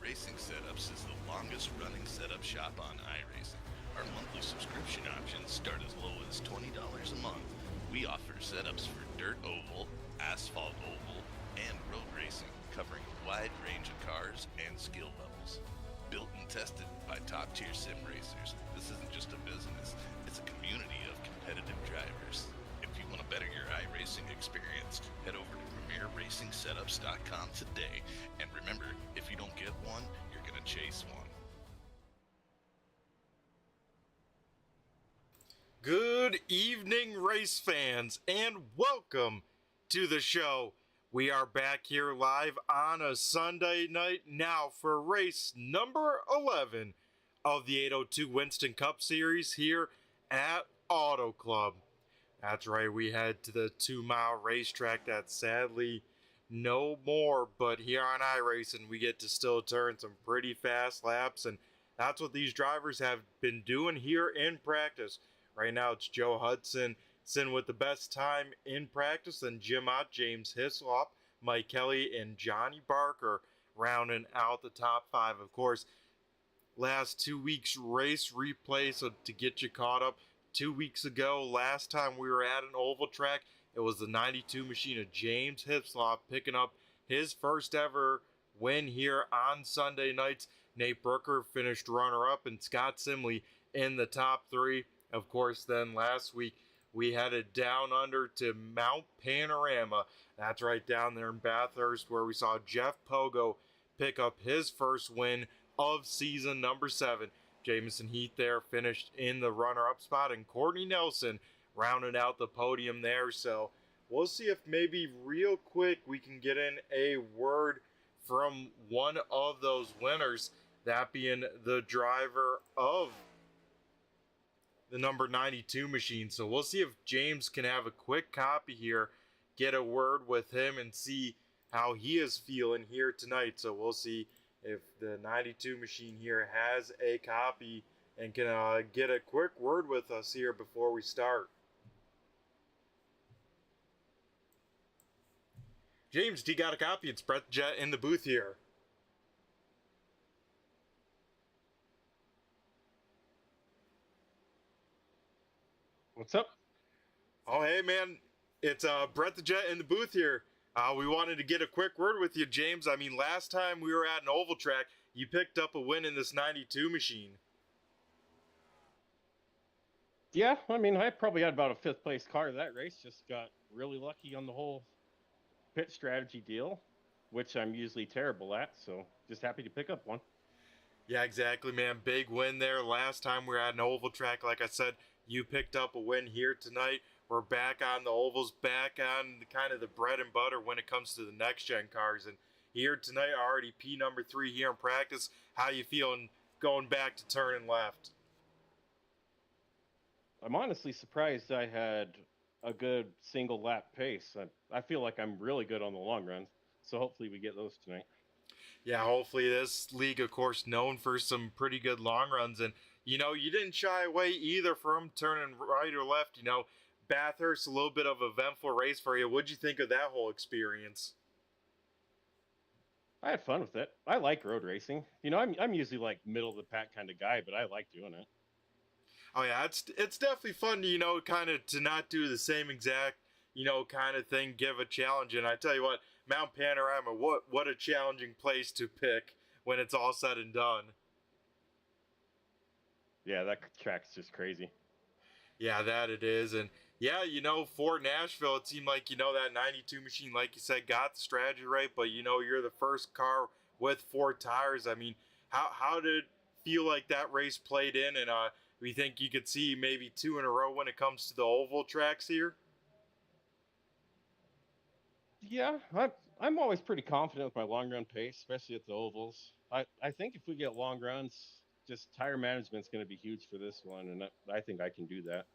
Racing Setups is the longest running setup shop on iRacing. Our monthly subscription options start as low as $20 a month. We offer setups for dirt oval, asphalt oval, and road racing, covering a wide range of cars and skill levels. Built and tested by top-tier sim racers, this isn't just a business, it's a community of competitive drivers. If you want to better your iRacing experience, head over to PremierRacingSetups.com today. And remember, if you don't get one, you're going to chase one. Good evening, race fans, and welcome to the show. We are back here live on a Sunday night now for race number 11 of the 802 Winston Cup Series here at Auto Club. That's right, we head to the 2-mile racetrack that's sadly no more, but here on iRacing we get to still turn some pretty fast laps, and that's what these drivers have been doing here in practice. Right now it's Joe Hudson with the best time in practice, and Jim Ott, James Hislop, Mike Kelly, and Johnny Barker rounding out the top 5. Of course, last 2 weeks race replay, so to get you caught up, 2 weeks ago, last time we were at an oval track, it was the 92 machine of James Hislop picking up his first ever win here on Sunday nights. Nate Brooker finished runner-up, and Scott Simley in the top 3. Of course, then last week, we headed down under to Mount Panorama. That's right down there in Bathurst, where we saw Jeff Pogo pick up his first win of season number 7. Jamison Heath there finished in the runner-up spot, and Courtney Nelson rounded out the podium there. So we'll see if maybe real quick we can get in a word from one of those winners, that being the driver of the number 92 machine. So we'll see if James can have a quick copy here, get a word with him, and see how he is feeling here tonight. So we'll see if the 92 machine here has a copy and can get a quick word with us here before we start. James, do you got a copy? It's Brett Jett in the booth here. What's up? Oh, hey, man. It's Brett the Jet in the booth here. We wanted to get a quick word with you, James. I mean, last time we were at an oval track, you picked up a win in this 92 machine. Yeah, I mean, I probably had about a 5th place car that race. Just got really lucky on the whole pit strategy deal, which I'm usually terrible at. So just happy to pick up one. Yeah, exactly, man. Big win there. Last time we were at an oval track, like I said, you picked up a win here tonight. We're back on the ovals, back on the kind of the bread and butter when it comes to the next-gen cars. And here tonight, already P number 3 here in practice. How you feeling going back to turning left? I'm honestly surprised I had a good single lap pace. I feel like I'm really good on the long runs, so hopefully we get those tonight. Yeah, hopefully this league, of course, known for some pretty good long runs. And, you know, you didn't shy away either from turning right or left. You know, Bathurst, a little bit of an eventful race for you. What'd you think of that whole experience? I had fun with it. I like road racing. You know, I'm usually like middle of the pack kind of guy, but I like doing it. Oh, yeah, it's definitely fun to, you know, kind of to not do the same exact, you know, kind of thing, give a challenge. And I tell you what, Mount Panorama, what a challenging place to pick when it's all said and done. Yeah, that track's just crazy. Yeah, that it is. And yeah, you know, for Nashville, it seemed like, you know, that 92 machine, like you said, got the strategy right, but, you know, you're the first car with 4 tires. I mean, how did it feel like that race played in? And we think you could see maybe 2 in a row when it comes to the oval tracks here? Yeah, I'm always pretty confident with my long run pace, especially at the ovals. I think if we get long runs, just tire management's going to be huge for this one, and I think I can do that.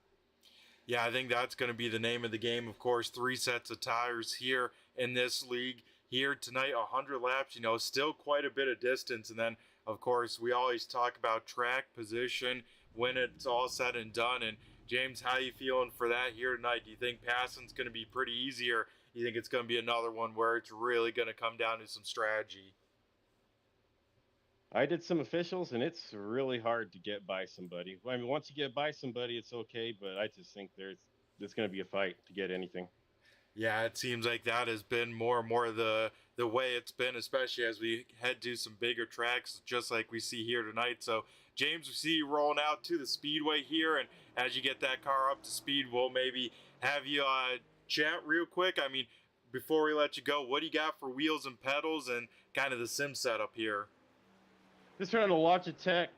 Yeah, I think that's going to be the name of the game. Of course, 3 sets of tires here in this league. Here tonight, 100 laps, you know, still quite a bit of distance. And then, of course, we always talk about track position when it's all said and done. And, James, how you feeling for that here tonight? Do you think passing's going to be pretty easy, or you think it's going to be another one where it's really going to come down to some strategy? I did some officials, and it's really hard to get by somebody. I mean, once you get by somebody, it's okay, but I just think there's going to be a fight to get anything. Yeah, it seems like that has been more and more the way it's been, especially as we head to some bigger tracks, just like we see here tonight. So, James, we see you rolling out to the Speedway here, and as you get that car up to speed, we'll maybe have you chat real quick. I mean, before we let you go, what do you got for wheels and pedals and kind of the sim setup here? Just running a Logitech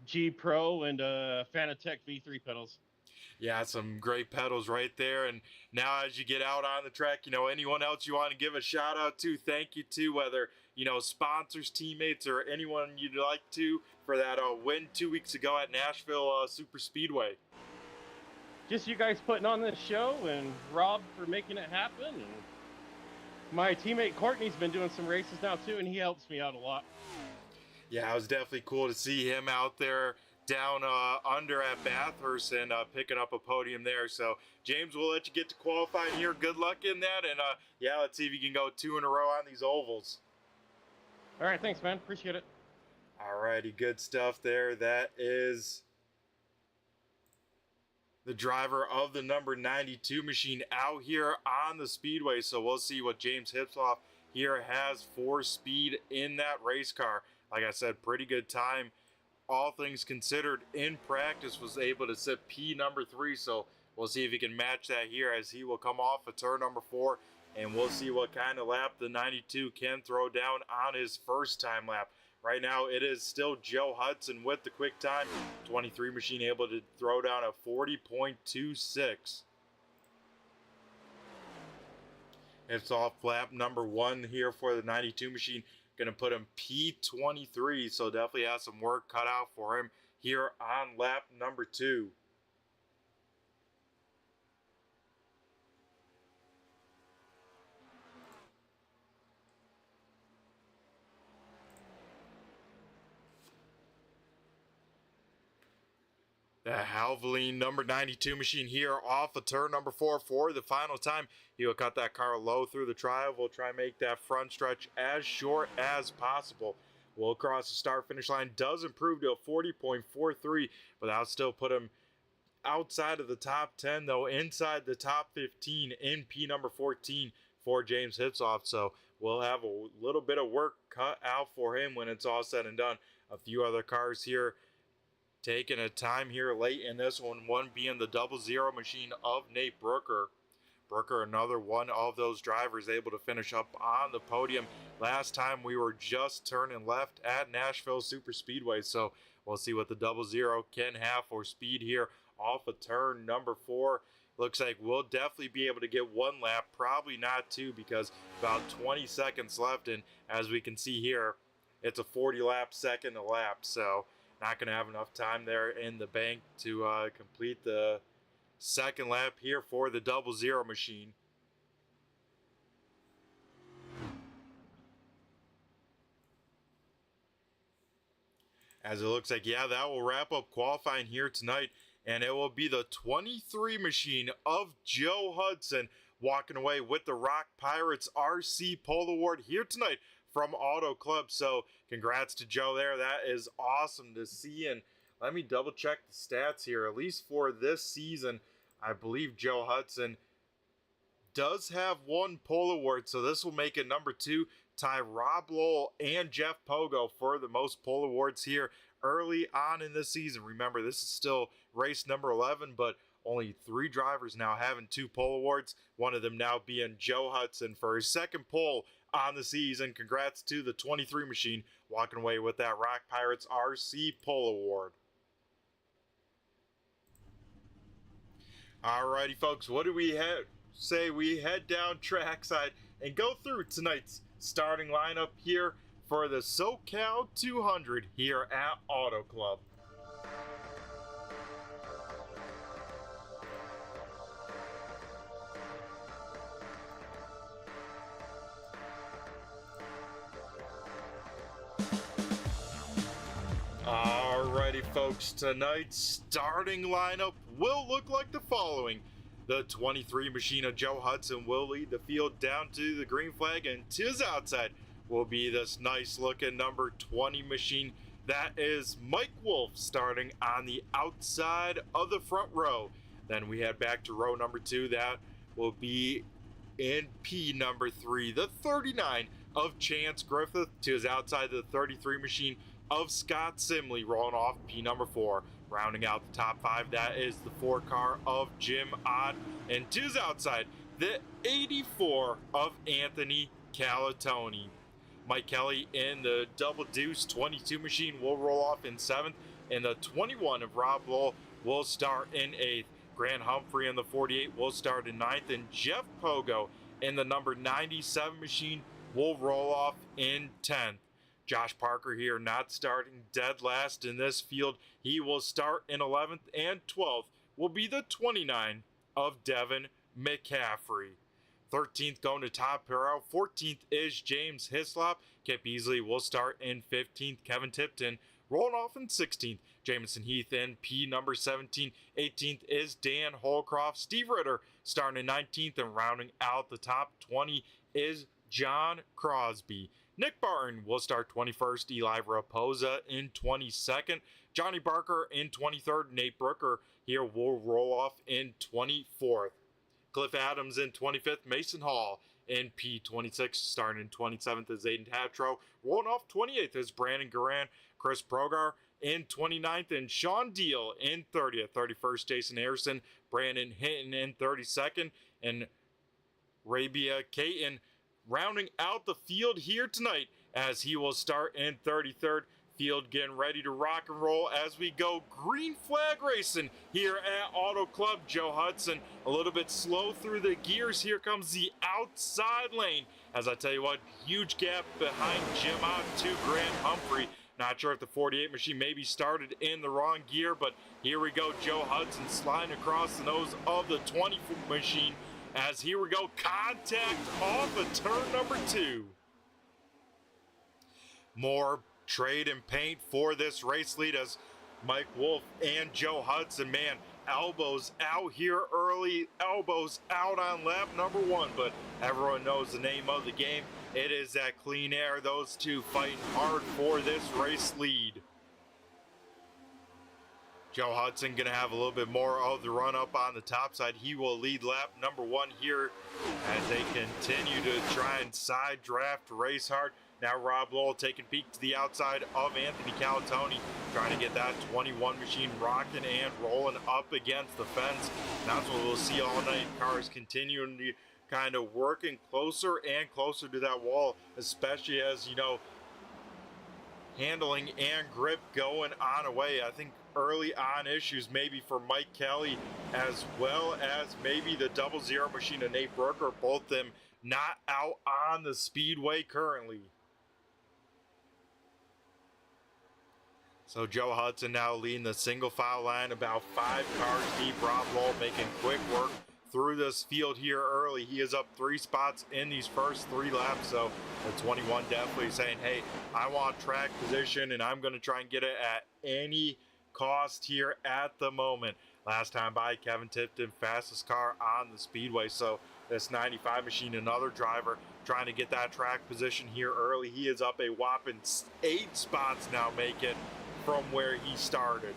G Pro and Fanatec V3 pedals. Yeah, some great pedals right there. And now as you get out on the track, anyone else you want to give a shout out to, thank you to, whether, sponsors, teammates, or anyone you'd like to for that win 2 weeks ago at Nashville Super Speedway. Just you guys putting on this show, and Rob for making it happen. And my teammate Courtney's been doing some races now too, and he helps me out a lot. Yeah, it was definitely cool to see him out there down under at Bathurst and picking up a podium there. So, James, we'll let you get to qualifying here. Good luck in that. And, yeah, let's see if you can go 2 in a row on these ovals. All right, thanks, man. Appreciate it. All righty, good stuff there. That is the driver of the number 92 machine out here on the Speedway. So we'll see what James Hipsloff here has for speed in that race car. Like I said, pretty good time. All things considered, in practice was able to sit P number 3, so we'll see if he can match that here as he will come off of turn number 4, and we'll see what kind of lap the 92 can throw down on his first time lap. Right now it is still Joe Hudson with the quick time. 23 machine able to throw down a 40.26. It's off lap number 1 here for the 92 machine. Going to put him P23, so definitely has some work cut out for him here on lap number 2. The Halvoline number 92 machine here off of turn number 4 for the final time. He will cut that car low through the trial. We'll try and make that front stretch as short as possible. Will cross the start finish line. Does improve to a 40.43, but that'll still put him outside of the top 10, though inside the top 15 in P number 14 for James Hipsloff. So we'll have a little bit of work cut out for him when it's all said and done. A few other cars here taking a time here late in this one being the 00 machine of Nate Brooker. Brooker, another one of those drivers able to finish up on the podium. Last time we were just turning left at Nashville Super Speedway, so we'll see what the 00 can have for speed here off of turn number 4. Looks like we'll definitely be able to get 1 lap, probably not 2, because about 20 seconds left, and as we can see here, it's a 40 lap second a lap, so not going to have enough time there in the bank to complete the second lap here for the 00 machine. As it looks like, yeah, that will wrap up qualifying here tonight, and it will be the 23 machine of Joe Hudson walking away with the Rock Pirates RC Pole Award here tonight from Auto Club. So congrats to Joe there. That is awesome to see. And let me double check the stats here. At least for this season, I believe Joe Hudson does have 1 pole award. So this will make it number 2, tie Rob Lowell and Jeff Pogo for the most pole awards here early on in this season. Remember, this is still race number 11, but only 3 drivers now having 2 pole awards. One of them now being Joe Hudson for his second pole on the season. Congrats to the 23 machine walking away with that Rock Pirates RC Pole Award. Alrighty, folks, what do we say we head down trackside and go through tonight's starting lineup here for the SoCal 200 here at Auto Club. Alrighty, folks, tonight's starting lineup will look like the following. The 23 machine of Joe Hudson will lead the field down to the green flag, and to his outside will be this nice looking number 20 machine. That is Mike Wolf starting on the outside of the front row. Then we head back to row number 2. That will be in P number 3, the 39 of Chance Griffith, to his outside the 33 machine of Scott Simley, rolling off P number 4. Rounding out the top 5, that is the 4 car of Jim Ott, and to his outside, the 84 of Anthony Calatoni. Mike Kelly in the Double Deuce 22 machine will roll off in 7th, and the 21 of Rob Lowell will start in 8th. Grant Humphrey in the 48 will start in 9th, and Jeff Pogo in the number 97 machine will roll off in 10th. Josh Parker here not starting dead last in this field. He will start in 11th, and 12th will be the 29 of Devin McCaffrey. 13th going to Todd Perot. 14th is James Hislop. Kip Beasley will start in 15th. Kevin Tipton rolling off in 16th. Jamison Heath in P number 17. 18th is Dan Holcroft. Steve Ritter starting in 19th, and rounding out the top 20 is John Crosby. Nick Barton will start 21st. Eli Raposa in 22nd. Johnny Barker in 23rd. Nate Brooker here will roll off in 24th. Cliff Adams in 25th. Mason Hall in P26. Starting in 27th is Aiden Tatro. Rolling off 28th is Brandon Garan. Chris Progar in 29th, and Sean Deal in 30th. 31st, Jason Harrison. Brandon Hinton in 32nd, and Rabia Caton rounding out the field here tonight, as he will start in 33rd. Field getting ready to rock and roll as we go green flag racing here at Auto Club. Joe Hudson a little bit slow through the gears. Here comes the outside lane, as I tell you what, huge gap behind Jim Ott to Grant Humphrey. Not sure if the 48 machine maybe started in the wrong gear, but here we go. Joe Hudson sliding across the nose of the 20 machine, as here we go, contact off of turn number 2. More trade and paint for this race lead, as Mike Wolf and Joe Hudson, man, elbows out here early, elbows out on lap number 1, but everyone knows the name of the game. It is that clean air. Those two fighting hard for this race lead. Joe Hudson going to have a little bit more of the run up on the top side. He will lead lap number 1 here as they continue to try and side draft race hard. Now Rob Lowell taking a peek to the outside of Anthony Calatoni, trying to get that 21 machine rocking and rolling up against the fence. And that's what we'll see all night. Cars continuing to kind of working closer and closer to that wall, especially as, you know, handling and grip going on away. I think early on issues maybe for Mike Kelly, as well as maybe the 00 machine of Nate Brooker, both them not out on the speedway currently. So Joe Hudson now leading the single file line, about 5 cars deep. Rob Lowell making quick work through this field here early. He is up 3 spots in these first 3 laps, so the 21 definitely saying, hey, I want track position and I'm going to try and get it at any cost here at the moment. Last time by, Kevin Tipton, fastest car on the speedway. So this 95 machine, another driver trying to get that track position here early. He is up a whopping 8 spots now, make it from where he started.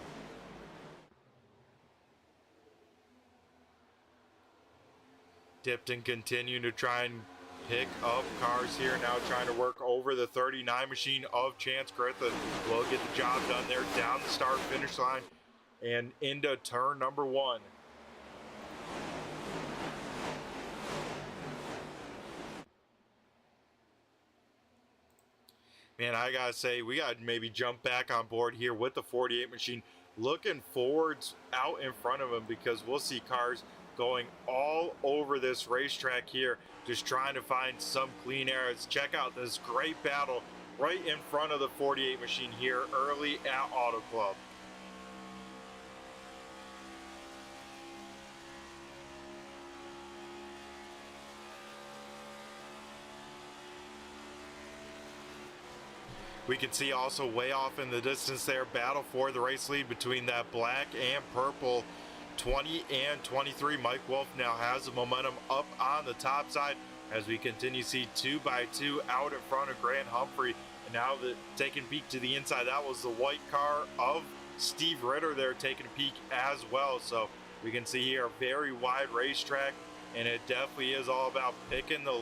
Tipton continuing to try and pick up cars here, now trying to work over the 39 machine of Chance Griffith. Will get the job done there down the start finish line and into turn number 1. Man, I gotta say, we gotta maybe jump back on board here with the 48 machine, looking forwards out in front of him, because we'll see cars going all over this racetrack here, just trying to find some clean air. Let's check out this great battle right in front of the 48 machine here early at Auto Club. We can see also way off in the distance there, battle for the race lead between that black and purple 20 and 23. Mike Wolf now has the momentum up on the top side. as we continue to see 2x2 out in front of Grant Humphrey. And now taking a peek to the inside, that was the white car of Steve Ritter there taking a peek as well. So we can see here a very wide racetrack, and it definitely is all about picking the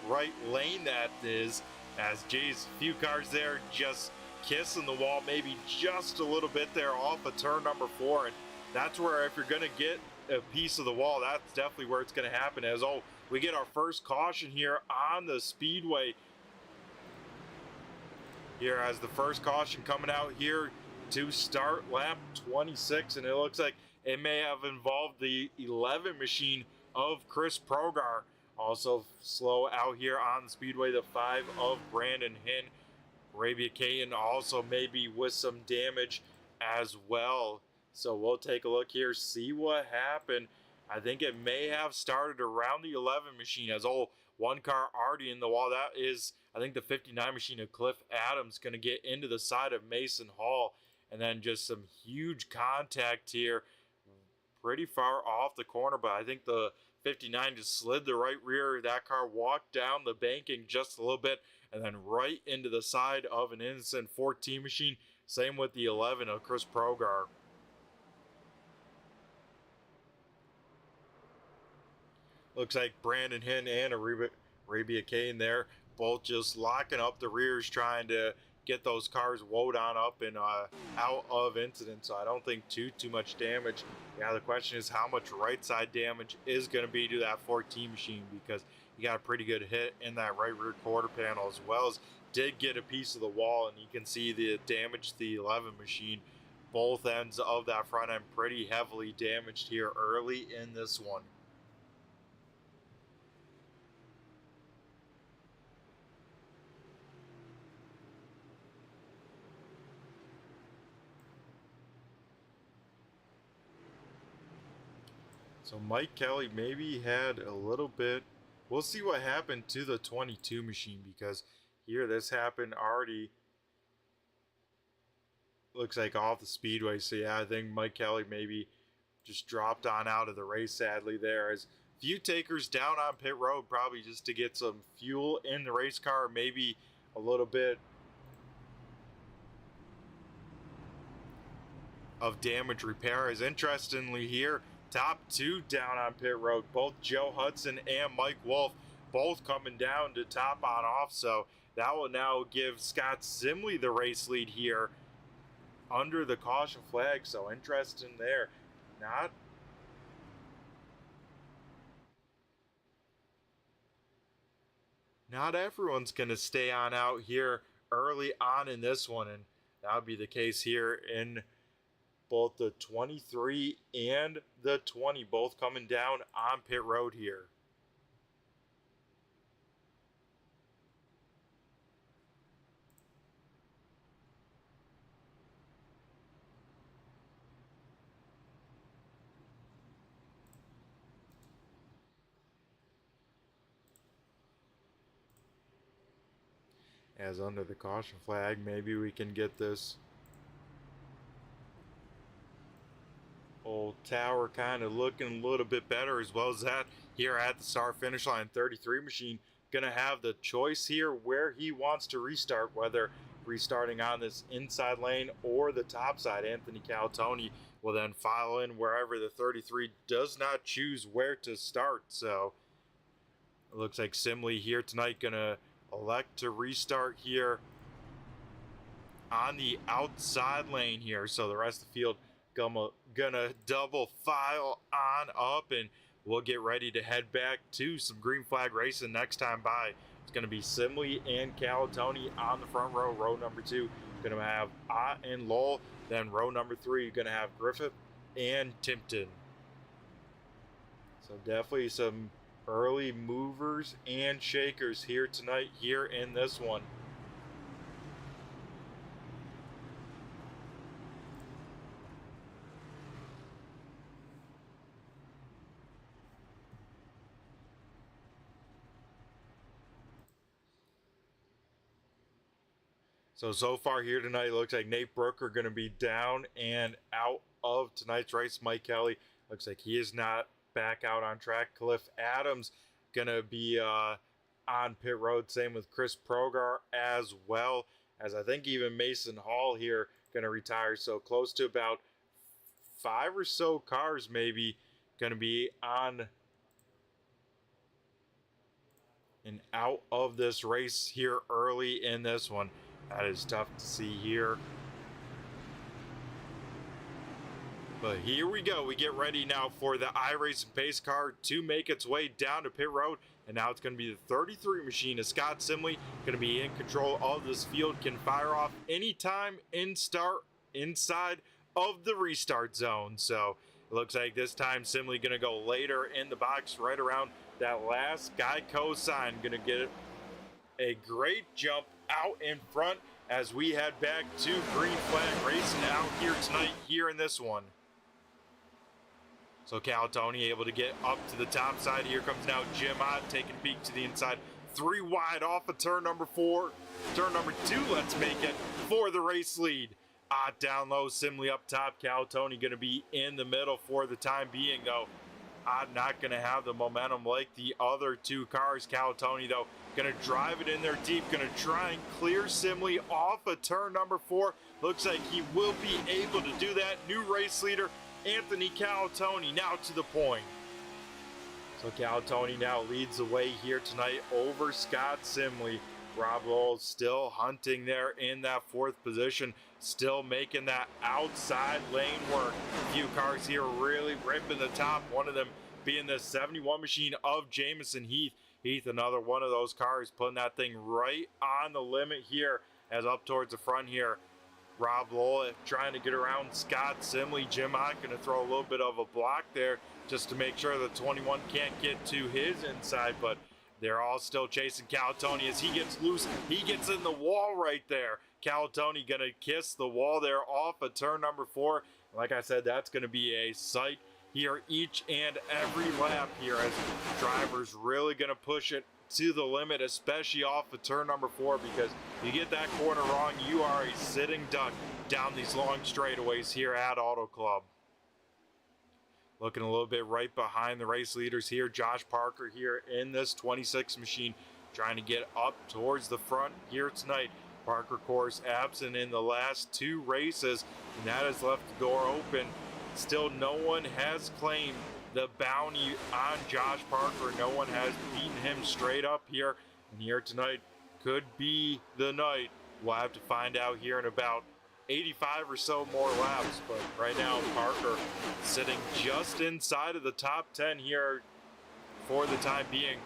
right lane that is, as geez, a few cars there just kissing the wall, maybe just a little bit there off of turn number 4. And that's where, if you're going to get a piece of the wall, that's definitely where it's going to happen. As we get our first caution here on the Speedway. Here as the first caution coming out here to start lap 26, and it looks like it may have involved the 11 machine of Chris Progar. Also slow out here on the Speedway, the 5 of Brandon Hinn. Arabia Kayan also maybe with some damage as well. So we'll take a look here, see what happened. I think it may have started around the 11 machine, as one car already in the wall. That is, I think, the 59 machine of Cliff Adams going to get into the side of Mason Hall. And then just some huge contact here pretty far off the corner. But I think the 59 just slid the right rear. That car walked down the banking just a little bit and then right into the side of an innocent 14 machine. Same with the 11 of Chris Progar. Looks like Brandon Hinn and Arabia Kane there, both just locking up the rears, trying to get those cars woed on up and out of incident. So I don't think too much damage. Yeah, the question is how much right side damage is going to be to that 14 machine, because he got a pretty good hit in that right rear quarter panel, as well as did get a piece of the wall. And you can see the damage to the 11 machine. Both ends of that front end pretty heavily damaged here early in this one. So Mike Kelly maybe had a little bit. We'll see what happened to the 22 machine, because here this happened already. Looks like off the Speedway. So yeah, I think Mike Kelly maybe just dropped on out of the race, sadly, there. As few takers down on pit road, probably just to get some fuel in the race car, maybe a little bit of damage repair. As interestingly here, top 2 down on pit road, both Joe Hudson and Mike Wolf both coming down to top on off. So that will now give Scott Simley the race lead here under the caution flag. So interesting there. Not everyone's going to stay on out here early on in this one, and that would be the case here in both the 23 and the 20, both coming down on pit road here. As under the caution flag, maybe we can get this old tower kind of looking a little bit better, as well as that here at the start finish line. 33 machine gonna have the choice here where he wants to restart, whether restarting on this inside lane or the top side. Anthony Calatoni will then file in wherever the 33 does not choose where to start. So it looks like Simley here tonight gonna elect to restart here on the outside lane here. So the rest of the field gonna double file on up, and we'll get ready to head back to some green flag racing next time by. It's gonna be Simley and Calatoni on the front row. Row number 2 gonna have Ott and Lowell. Then row number 3 gonna have Griffith and Timpton. So definitely some early movers and shakers here tonight here in this one. So far here tonight, it looks like Nate Brooker going to be down and out of tonight's race. Mike Kelly looks like he is not back out on track. Cliff Adams gonna be on pit road. Same with Chris Progar as well, as I think even Mason Hall here gonna retire. So close to about 5 or so cars maybe gonna be on and out of this race here early in this one. That is tough to see here. But here we go. We get ready now for the iRacing pace car to make its way down to pit road. And now it's going to be the 33 machine of Scott Simley. Going to be in control of this field. Can fire off anytime inside of the restart zone. So it looks like this time Simley going to go later in the box, right around that last Geico sign. Going to get a great jump out in front as we head back to green flag racing out here tonight here in this one. So Cal Tony able to get up to the top side. Here comes now Jim Ott taking a peek to the inside. 3 wide off of turn number 4. Turn number 2, let's make it for the race lead. Ott down low, Simley up top. Cal Tony going to be in the middle for the time being, though. Ott not going to have the momentum like the other 2 cars. Cal Tony, though, going to drive it in there deep. Going to try and clear Simley off of turn number 4. Looks like he will be able to do that. New race leader, Anthony Calatoni, now to the point. So Calatoni now leads the way here tonight over Scott Simley. Rob Lowell still hunting there in that 4th position, still making that outside lane work. A few cars here really ripping the top, one of them being the 71 machine of Jamison Heath. Heath, another one of those cars, putting that thing right on the limit here as up towards the front here. Rob Lowell trying to get around Scott Simley. Jim Ott going to throw a little bit of a block there just to make sure the 21 can't get to his inside, but they're all still chasing Calatoni as he gets loose. He gets in the wall right there. Calatoni going to kiss the wall there off of turn number 4. Like I said, that's going to be a sight here each and every lap here as drivers really going to push it to the limit, especially off of turn number 4, because you get that corner wrong, you are a sitting duck down these long straightaways here at Auto Club. Looking a little bit right behind the race leaders here, Josh Parker here in this 26 machine, trying to get up towards the front here tonight. Parker, of course, absent in the last 2 races, and that has left the door open. Still, no one has claimed the bounty on Josh Parker. No one has beaten him straight up here. And here tonight could be the night. We'll have to find out here in about 85 or so more laps. But right now, Parker sitting just inside of the top 10 here for the time being.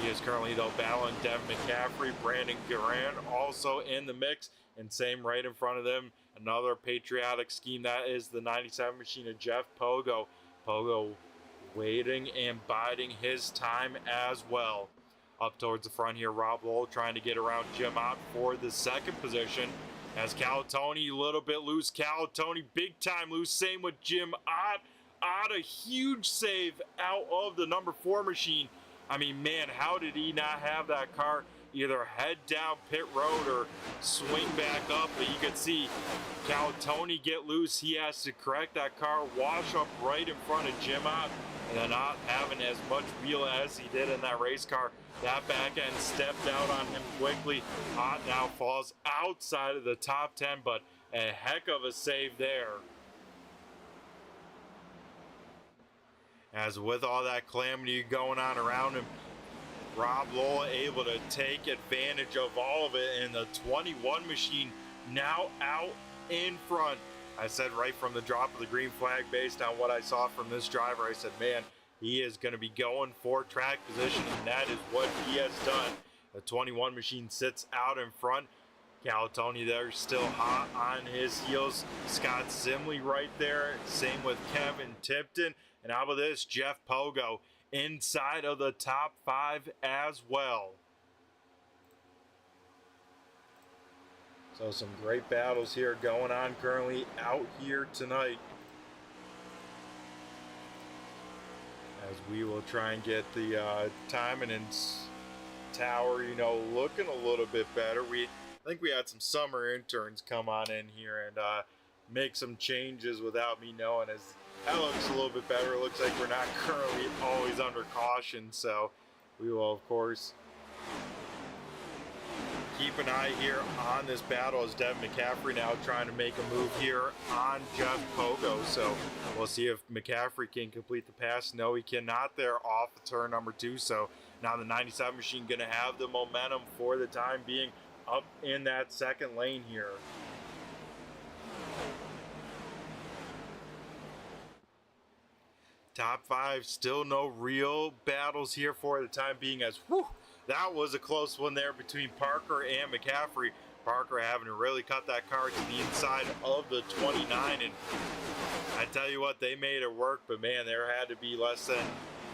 He is currently, though, battling Devin McCaffrey, Brandon Garant also in the mix. And same right in front of them, another patriotic scheme. That is the 97 machine of Jeff Pogo. Pogo waiting and biding his time as well. Up towards the front here, Rob Lowell trying to get around Jim Ott for the 2nd position. As Calatoni a little bit loose. Calatoni big time loose. Same with Jim Ott. Ott a huge save out of the number 4 machine. I mean, man, how did he not have that car either head down pit road or swing back up? But you can see Calatoni get loose. He has to correct that car, wash up right in front of Jim Ott, and then not having as much wheel as he did in that race car. That back end stepped out on him quickly. Ott now falls outside of the top 10, but a heck of a save there. As with all that calamity going on around him, Rob Lowell able to take advantage of all of it, and the 21 machine now out in front. I said right from the drop of the green flag, based on what I saw from this driver, I said, man, he is going to be going for track position, and that is what he has done. The 21 machine sits out in front. Calatoni there still hot on his heels. Scott Simley right there. Same with Kevin Tipton. And how about this? Jeff Pogo inside of the top 5 as well. So some great battles here going on currently out here tonight. As we will try and get the timing and tower, you know, looking a little bit better. I think we had some summer interns come on in here and make some changes without me knowing. As that looks a little bit better. It looks like we're not currently always under caution, so We will, of course, keep an eye here on this battle as Devin McCaffrey now trying to make a move here on Jeff Pogo. So we'll see if McCaffrey can complete the pass. No, he cannot there off of turn number 2. So now the 97 machine going to have the momentum for the time being up in that second lane here. Top 5, still no real battles here for the time being as, whew, that was a close one there between Parker and McCaffrey. Parker having to really cut that car to the inside of the 29, and I tell you what, they made it work, but man, there had to be less than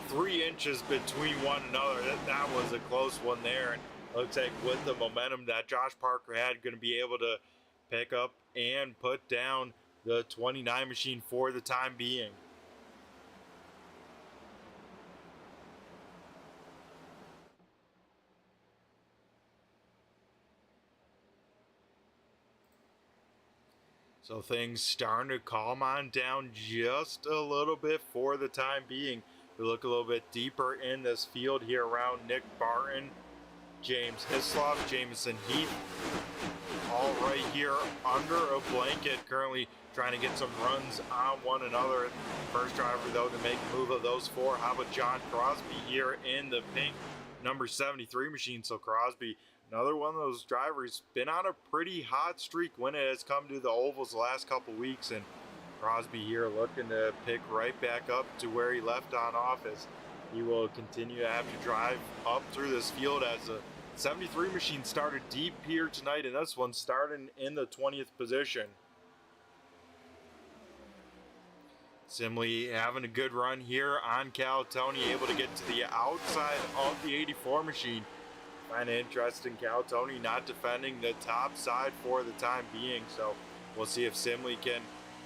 3 inches between one another. That was a close one there, and looks like with the momentum that Josh Parker had, going to be able to pick up and put down the 29 machine for the time being. So things starting to calm on down just a little bit for the time being. We look a little bit deeper in this field here around Nick Barton, James Hislop, Jamison Heath, all right here under a blanket, currently trying to get some runs on one another. First driver, though, to make a move of those 4. How about John Crosby here in the pink number 73 machine? So Crosby, another one of those drivers, been on a pretty hot streak when it has come to the ovals the last couple weeks, and Crosby here looking to pick right back up to where he left on off as he will continue to have to drive up through this field as the 73 machine started deep here tonight, and this one starting in the 20th position. Simley having a good run here on Calatoni, able to get to the outside of the 84 machine. Kind of interesting, Calatoni not defending the top side for the time being, so we'll see if Simley can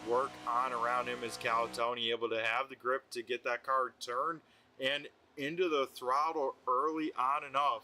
work on around him as Calatoni able to have the grip to get that car turned and into the throttle early on enough.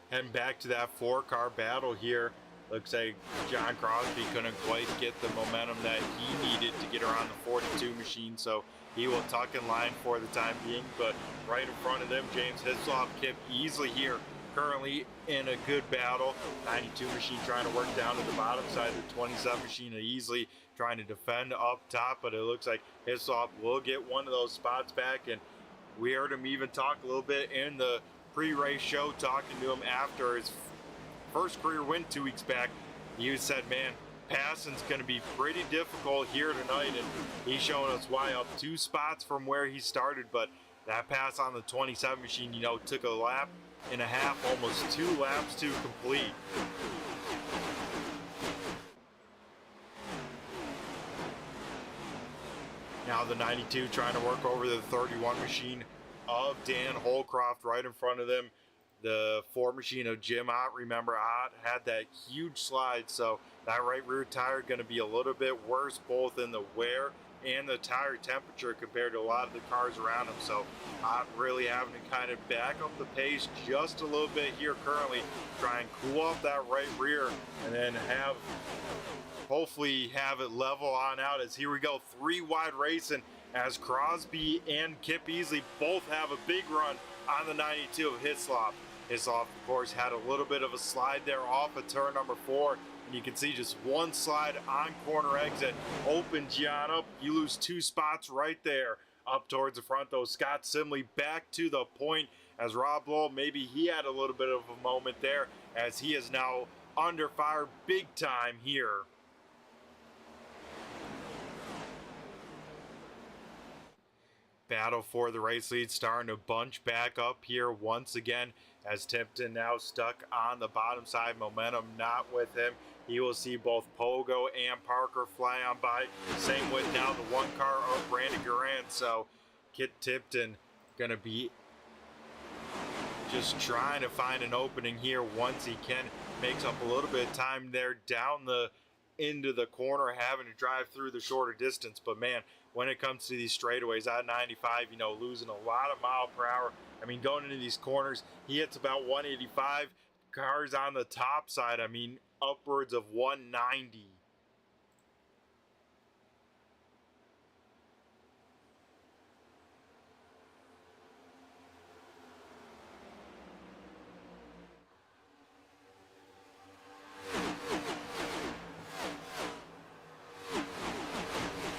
Heading back to that 4-car battle here. Looks like John Crosby couldn't quite get the momentum that he needed to get around the 42 machine, so he will tuck in line for the time being. But right in front of them, James Hislop, Kip Easley here, currently in a good battle. 92 machine trying to work down to the bottom side. The 27 machine of Easley trying to defend up top, but it looks like Hislop will get one of those spots back, and we heard him even talk a little bit in the pre-race show, talking to him after his first career win 2 weeks back. He said, man, passing's going to be pretty difficult here tonight, and he's showing us why, up 2 spots from where he started. But that pass on the 27 machine, you know, took a lap and a half, almost 2 laps to complete. Now the 92 trying to work over the 31 machine of Dan Holcroft right in front of them. The 4 machine of Jim Ott, remember Ott had that huge slide, so that right rear tire going to be a little bit worse both in the wear and the tire temperature compared to a lot of the cars around him. So Ott really having to kind of back up the pace just a little bit here currently, try and cool off that right rear, and then hopefully have it level on out. As here we go, 3 wide racing as Crosby and Kip Easley both have a big run on the 92 of Hislop. Hislop, of course, had a little bit of a slide there off of turn number 4, and you can see just one slide on corner exit opens you on up. You lose 2 spots right there up towards the front, though. Scott Simley back to the point as Rob Lowell, maybe he had a little bit of a moment there as he is now under fire big time here. Battle for the race lead starting to bunch back up here once again as Tipton now stuck on the bottom side. Momentum not with him. He will see both Pogo and Parker fly on by. Same with now the 1 car of Brandon Garant. So Kit Tipton going to be just trying to find an opening here once he can. Makes up a little bit of time there down the into the corner, having to drive through the shorter distance. But man, when it comes to these straightaways at 95, losing a lot of mile per hour. I mean, going into these corners, he hits about 185. Cars on the top side, I mean, upwards of 190.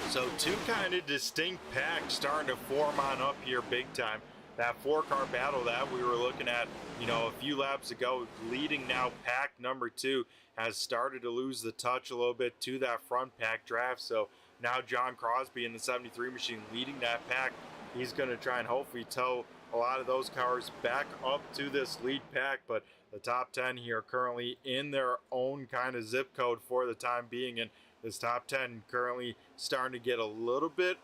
So two kind of distinct packs starting to form on up here big time. That 4-car battle that we were looking at, a few laps ago, leading now pack number 2, has started to lose the touch a little bit to that front pack draft. So now John Crosby in the 73 machine leading that pack. He's going to try and hopefully tow a lot of those cars back up to this lead pack. But the top 10 here currently in their own kind of zip code for the time being. And this top 10 currently starting to get a little bit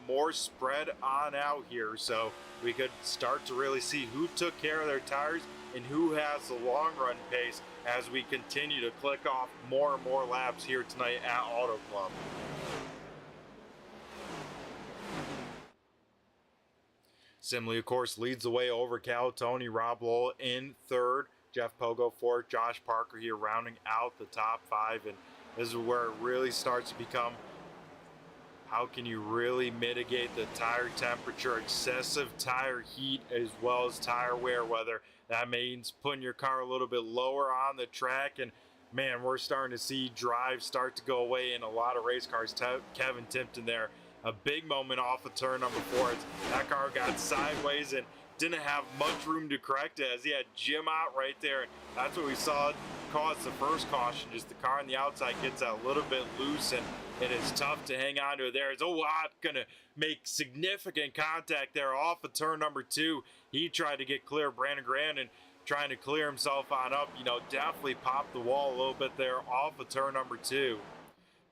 more spread on out here, so we could start to really see who took care of their tires and who has the long run pace as we continue to click off more and more laps here tonight at Auto Club. Simley, of course, leads the way over Cal Tony. Rob Lowell in third, Jeff Pogo fourth, Josh Parker here rounding out the top 5, and this is where it really starts to become, how can you really mitigate the tire temperature, excessive tire heat, as well as tire wear weather. That means putting your car a little bit lower on the track, and man, we're starting to see drive start to go away in a lot of race cars. Kevin Timpton there, a big moment off of turn number 4. That car got sideways and didn't have much room to correct it, as he had Jim out right there, and that's what we saw cause the first caution. Just the car on the outside gets a little bit loose, and it is tough to hang on to it there. It's gonna make significant contact there off of turn number 2. He tried to get clear. Brandon Grandin trying to clear himself on up, definitely popped the wall a little bit there off of turn number 2.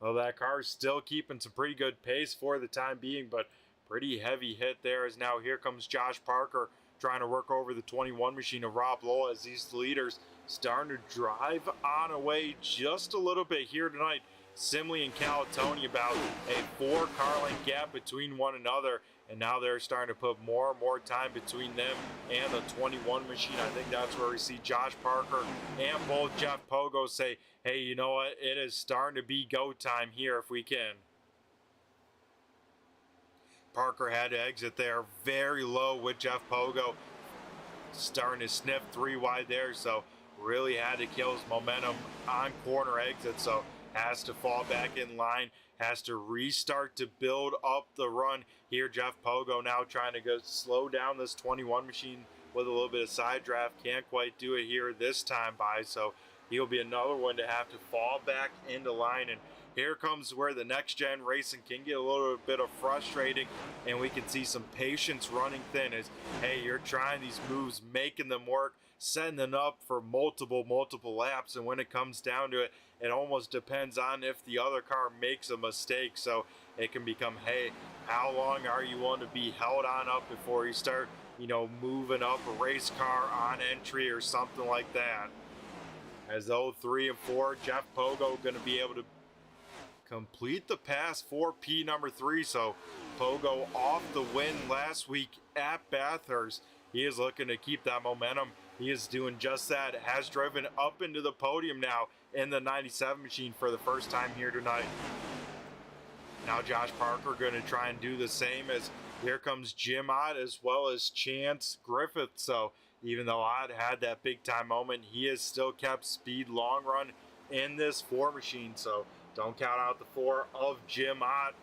Well, that car is still keeping some pretty good pace for the time being, but pretty heavy hit there. As now here comes Josh Parker trying to work over the 21 machine of Rob Lowell, as these leaders starting to drive on away just a little bit here tonight. Simley and Calatoni about a 4-car length gap between one another, and now they're starting to put more and more time between them and the 21 machine. I think that's where we see Josh Parker and both Jeff Pogo say, hey, you know what, it is starting to be go time here if we can. Parker had to exit there very low with Jeff Pogo starting to sniff 3 wide there, so really had to kill his momentum on corner exit, so has to fall back in line, has to restart to build up the run here. Jeff Pogo now trying to go slow down this 21 machine with a little bit of side draft. Can't quite do it here this time by, so he'll be another one to have to fall back into line. And here comes where the next gen racing can get a little bit of frustrating, and we can see some patience running thin as, hey, you're trying these moves, making them work, setting them up for multiple laps, and when it comes down to it, it almost depends on if the other car makes a mistake. So it can become, hey, how long are you want to be held on up before you start, moving up a race car on entry or something like that. As though 3 and 4, Jeff Pogo going to be able to complete the pass for P number 3. So Pogo off the win last week at Bathurst. He is looking to keep that momentum. He is doing just that. Has driven up into the podium now in the 97 machine for the first time here tonight. Now Josh Parker going to try and do the same, as here comes Jim Ott as well as Chance Griffith. So even though Ott had that big time moment, he has still kept speed long run in this 4 machine. So don't count out the 4 of Jim Ott,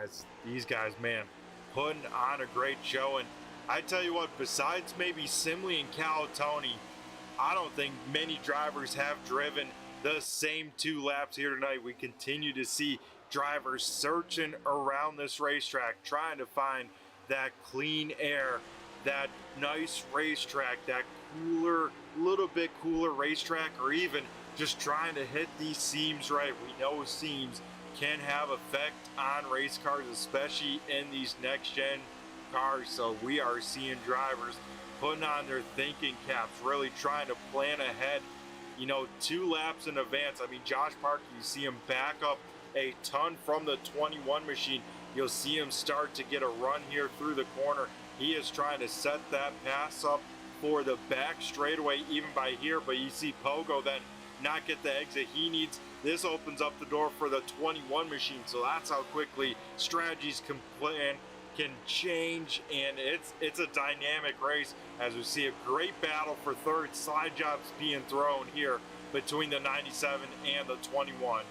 as these guys, man, putting on a great show. And I tell you what, besides maybe Simley and Calatoni, I don't think many drivers have driven the same 2 laps here tonight. We continue to see drivers searching around this racetrack, trying to find that clean air, that nice racetrack, that cooler, little bit cooler racetrack, or even just trying to hit these seams right. We know seams can have effect on race cars, especially in these next gen cars. So we are seeing drivers putting on their thinking caps, really trying to plan ahead 2 laps in advance. I mean, Josh Parker, you see him back up a ton from the 21 machine. You'll see him start to get a run here through the corner. He is trying to set that pass up for the back straightaway even by here, but you see Pogo then not get the exit he needs. This opens up the door for the 21 machine, so that's how quickly strategies can change, and it's a dynamic race as we see a great battle for third, slide jobs being thrown here between the 97 and the 21.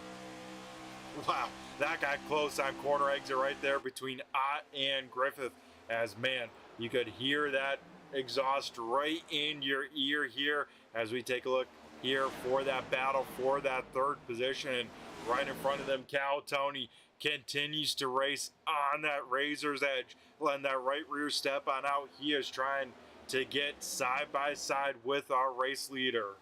Wow, that got close on corner exit right there between Ott and Griffith, as man, you could hear that exhaust right in your ear here as we take a look here for that battle for that third position. And right in front of them, Cal Tony continues to race on that razor's edge, letting that right rear step on out. He is trying to get side by side with our race leader.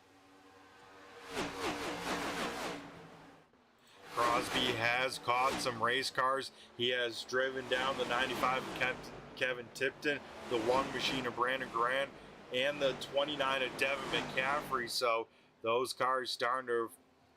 Crosby has caught some race cars. He has driven down the 95 of Kevin Tipton, the 1 machine of Brandon Grant, and the 29 of Devin McCaffrey. So those cars starting to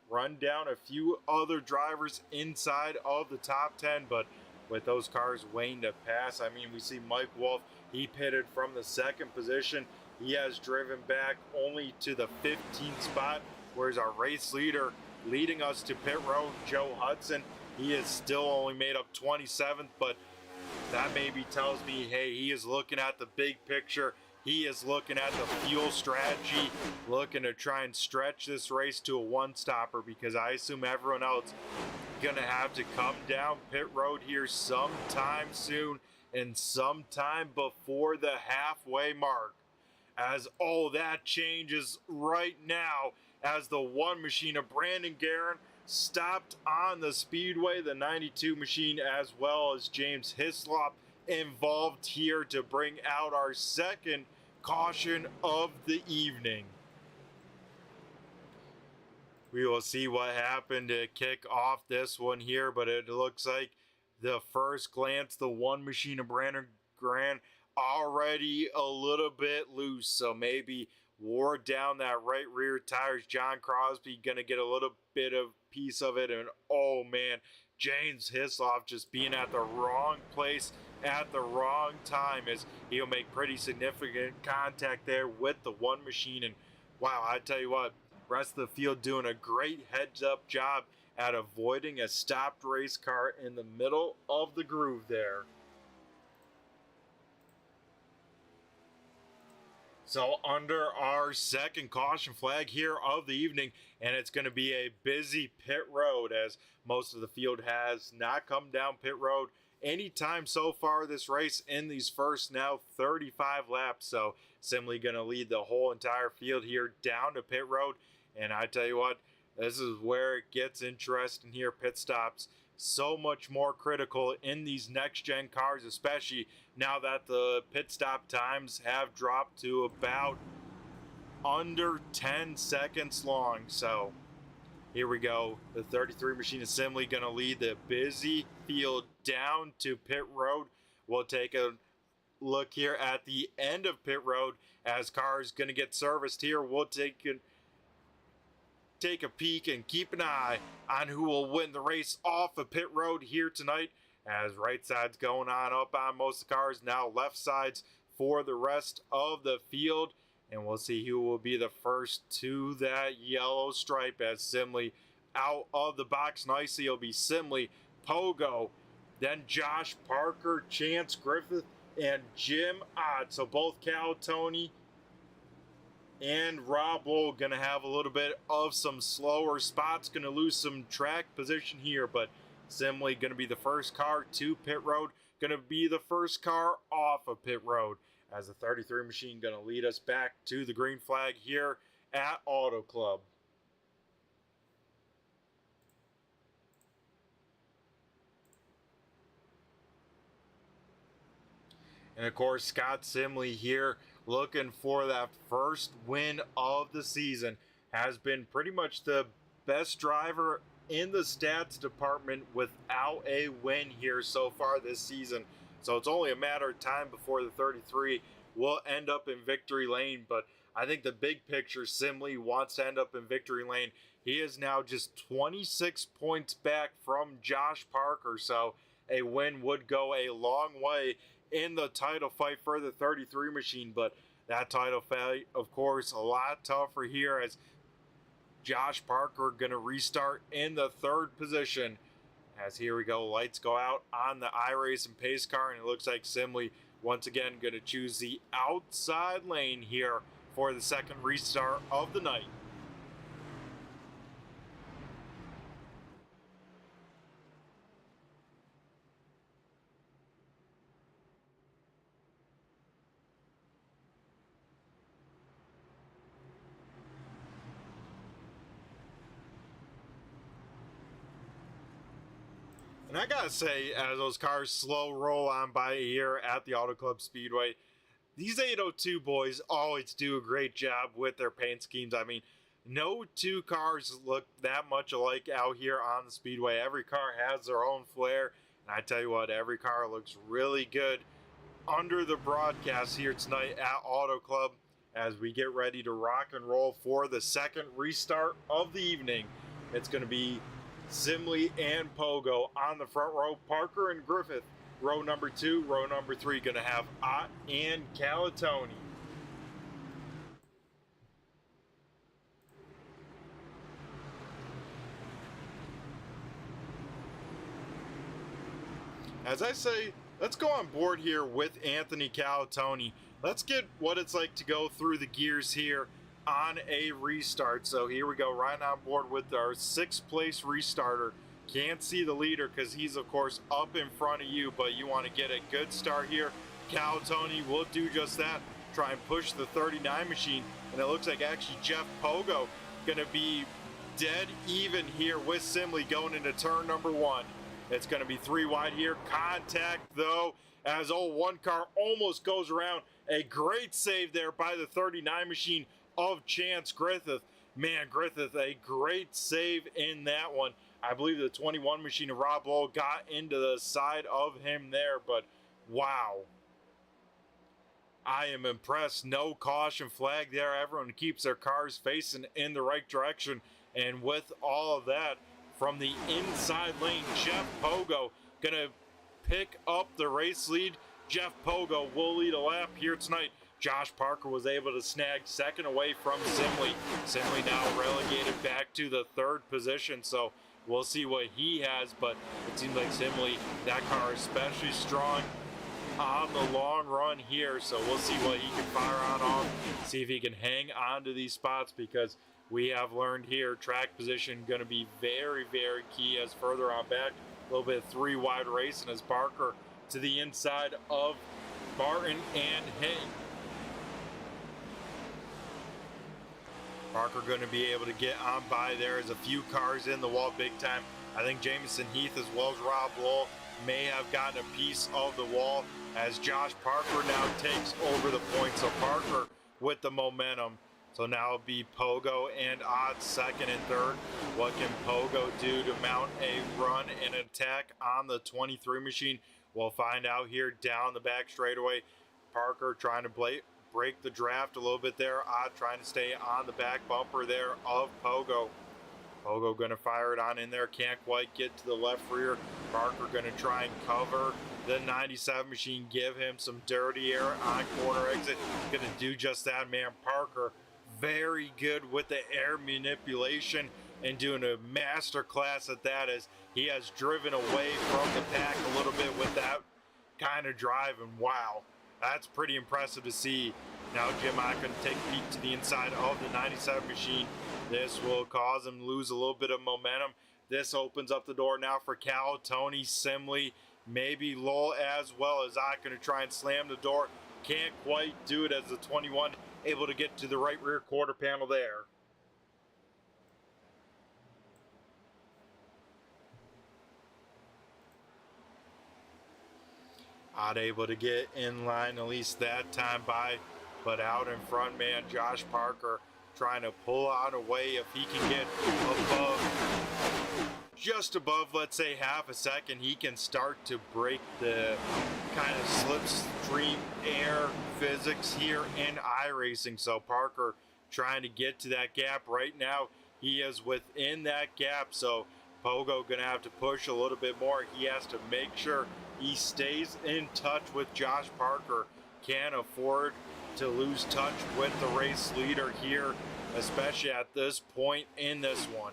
run down a few other drivers inside of the top 10, but with those cars waiting to pass, I mean, we see Mike Wolf, he pitted from the 2nd position. He has driven back only to the 15th spot, whereas our race leader leading us to pit road, Joe Hudson, he is still only made up 27th, but that maybe tells me, hey, he is looking at the big picture. He is looking at the fuel strategy, looking to try and stretch this race to a one-stopper, because I assume everyone else gonna have to come down pit road here sometime soon and sometime before the halfway mark. As all that changes right now, as the 1 machine of Brandon Guerin stopped on the Speedway, the 92 machine, as well as James Hislop involved here to bring out our 2nd caution of the evening. We will see what happened to kick off this one here, but it looks like the first glance, the 1 machine of Brandon Grant already a little bit loose, so maybe wore down that right rear tires. John Crosby gonna get a little bit of piece of it, and oh man, James Hislop just being at the wrong place at the wrong time, as he'll make pretty significant contact there with the 1 machine. And wow, I tell you what, rest of the field doing a great heads up job at avoiding a stopped race car in the middle of the groove there. So under our 2nd caution flag here of the evening, and it's going to be a busy pit road, as most of the field has not come down pit road anytime so far this race in these first now 35 laps. So simply going to lead the whole entire field here down to pit road. And I tell you what, this is where it gets interesting here. Pit stops so much more critical in these next gen cars, especially now that the pit stop times have dropped to about under 10 seconds long. So here we go. The 33 machine assembly going to lead the busy field down to pit road. We'll take a look here at the end of pit road as cars going to get serviced here. We'll take a peek and keep an eye on who will win the race off of pit road here tonight, as right side's going on up on most of the cars, now left sides for the rest of the field, and we'll see who will be the first to that yellow stripe, as Simley out of the box nicely. It'll be Simley, Pogo, then Josh Parker, Chance Griffith, and Jim Ott. So both Cal Tony and Rob Lowell going to have a little bit of some slower spots, going to lose some track position here, but Simley going to be the first car to pit road, going to be the first car off of pit road, as the 33 machine going to lead us back to the green flag here at Auto Club. And of course, Scott Simley here looking for that first win of the season. Has been pretty much the best driver in the stats department without a win here so far this season. So it's only a matter of time before the 33 will end up in victory lane, but I think the big picture, Simley wants to end up in victory lane. He is now just 26 points back from Josh Parker, so a win would go a long way in the title fight for the 33 machine, but that title fight, of course, a lot tougher here as Josh Parker going to restart in the third position. As here we go, lights go out on the iRacing pace car, and it looks like Simley once again going to choose the outside lane here for the second restart of the night. And I gotta say, as those cars slow roll on by here at the Auto Club Speedway, these 802 boys always do a great job with their paint schemes. I mean, no two cars look that much alike out here on the Speedway. Every car has their own flair, and I tell you what, every car looks really good under the broadcast here tonight at Auto Club as we get ready to rock and roll for the second restart of the evening. It's going to be Simley and Pogo on the front row, Parker and Griffith row number 2, row number 3 going to have Ott and Calatoni. As I say, let's go on board here with Anthony Calatoni. Let's get what it's like to go through the gears here on a restart. So here we go, right on board with our 6th place restarter. Can't see the leader because he's of course up in front of you, but you want to get a good start here. Calatoni will do just that, try and push the 39 machine, and it looks like actually Jeff Pogo gonna be dead even here with Simley going into turn number 1. It's gonna be 3 wide here. Contact though, as one car almost goes around. A great save there by the 39 machine of Chance Griffith. Man, Griffith, a great save in that one. I believe the 21 machine of Rob Lowell got into the side of him there, but wow. I am impressed. No caution flag there. Everyone keeps their cars facing in the right direction. And with all of that, from the inside lane, Jeff Pogo gonna pick up the race lead. Jeff Pogo will lead a lap here tonight. Josh Parker was able to snag second away from Simley. Simley now relegated back to the 3rd position, so we'll see what he has, but it seems like Simley, that car is especially strong on the long run here, so we'll see what he can fire on off, see if he can hang on to these spots, because we have learned here track position going to be very, very key as further on back. A little bit of 3 wide racing as Parker to the inside of Barton and Hay. Parker going to be able to get on by there. There's a few cars in the wall big time. I think Jamison Heath as well as Rob Lowell may have gotten a piece of the wall as Josh Parker now takes over the points. So Parker with the momentum. So now it'll be Pogo and Ott 2nd and 3rd. What can Pogo do to mount a run and attack on the 23 machine? We'll find out here down the back straightaway. Parker trying to break the draft a little bit there. Ott trying to stay on the back bumper there of Pogo. Pogo going to fire it on in there. Can't quite get to the left rear. Parker going to try and cover the 97 machine. Give him some dirty air on corner exit. Going to do just that, man. Parker very good with the air manipulation and doing a master class at that, as he has driven away from the pack a little bit with that kind of drive. And wow, that's pretty impressive to see. Now Jim Ott going to take a peek to the inside of the 97 machine. This will cause him to lose a little bit of momentum. This opens up the door now for Calatoni, Simley, maybe Lowell as well. As Ott going to try and slam the door. Can't quite do it as the 21 able to get to the right rear quarter panel there. Not able to get in line at least that time by, but out in front, man, Josh Parker trying to pull out a way if he can get above, just above, let's say half a second, he can start to break the kind of slipstream air physics here in iRacing. So Parker trying to get to that gap right now. He is within that gap, so Pogo gonna have to push a little bit more. He has to make sure he stays in touch with Josh Parker. Can't afford to lose touch with the race leader here, especially at this point in this one.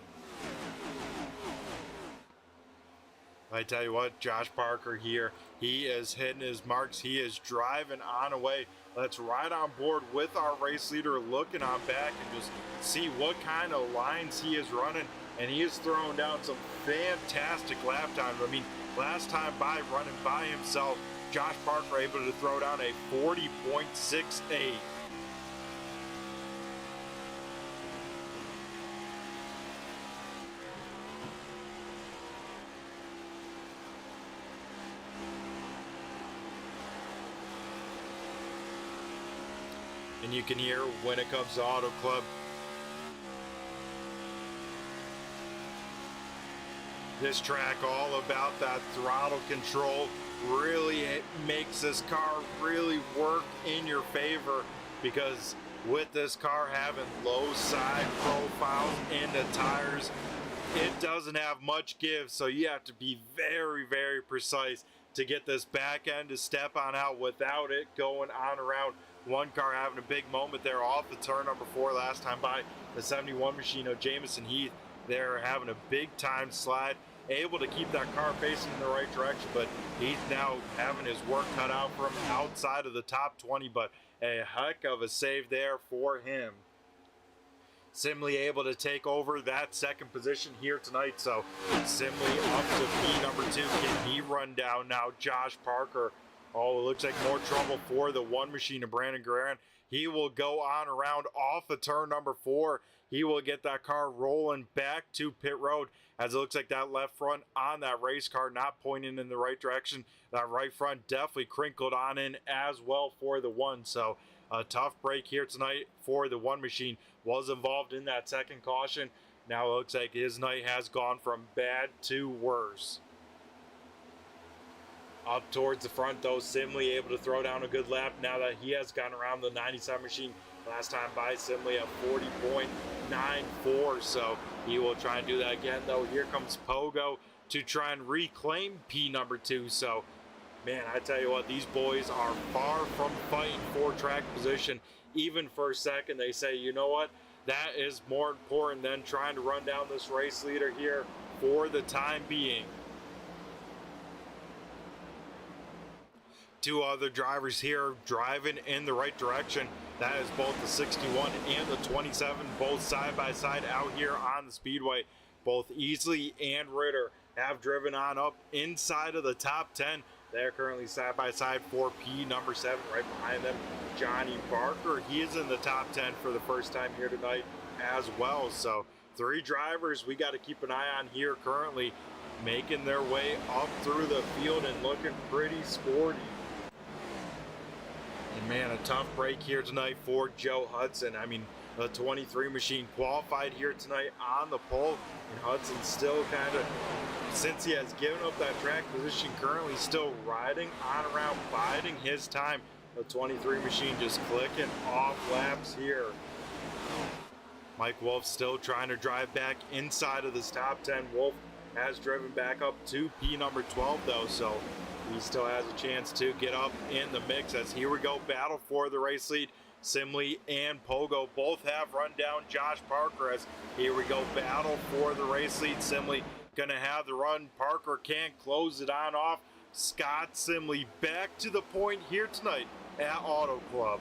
I tell you what, Josh Parker here, he is hitting his marks. He is driving on away. Let's ride on board with our race leader, looking on back and just see what kind of lines he is running. And he is throwing down some fantastic lap times. I mean, last time by running by himself, Josh Parker able to throw down a 40.68. And you can hear when it comes to Auto Club, this track all about that throttle control. Really, it makes this car really work in your favor, because with this car having low side profiles in the tires, it doesn't have much give, so you have to be very, very precise to get this back end to step on out without it going on around. One car having a big moment there off the turn number 4 last time by, the 71 machine of Jamison Heath. They're having a big time slide, able to keep that car facing in the right direction, but he's now having his work cut out from outside of the top 20, but a heck of a save there for him. Simley able to take over that second position here tonight, so Simley up to P number 2. Can he run down now Josh Parker? Oh, it looks like more trouble for the one machine of Brandon Guerin. He will go on around off of turn number 4. He will get that car rolling back to pit road, as it looks like that left front on that race car not pointing in the right direction. That right front definitely crinkled on in as well for the one. So a tough break here tonight for the one machine. Was involved in that second caution. Now it looks like his night has gone from bad to worse. Up towards the front though, Simley able to throw down a good lap now that he has gotten around the 97 machine. Last time by, Simley at 40.94, so he will try and do that again though. Here comes Pogo to try and reclaim P number 2. So man, I tell you what, these boys are far from fighting for track position. Even for a second they say, you know what, that is more important than trying to run down this race leader here for the time being. Two other drivers here driving in the right direction. That is both the 61 and the 27, both side by side out here on the Speedway. Both Easley and Ritter have driven on up inside of the top 10. They're currently side by side for P number 7. Right behind them, Johnny Barker. He is in the top 10 for the first time here tonight as well. So 3 drivers we got to keep an eye on here currently, making their way up through the field and looking pretty sporty. And man, a tough break here tonight for Joe Hudson. I mean, the 23 machine qualified here tonight on the pole, and Hudson still kind of, since he has given up that track position, currently still riding on around, biding his time. The 23 machine just clicking off laps here. Mike Wolf still trying to drive back inside of this top 10. Wolf has driven back up to P number 12 though, so he still has a chance to get up in the mix. As here we go, battle for the race lead. Simley and Pogo both have run down Josh Parker, as here we go, battle for the race lead. Simley gonna have the run. Parker can't close it on off. Scott Simley back to the point here tonight at Auto Club.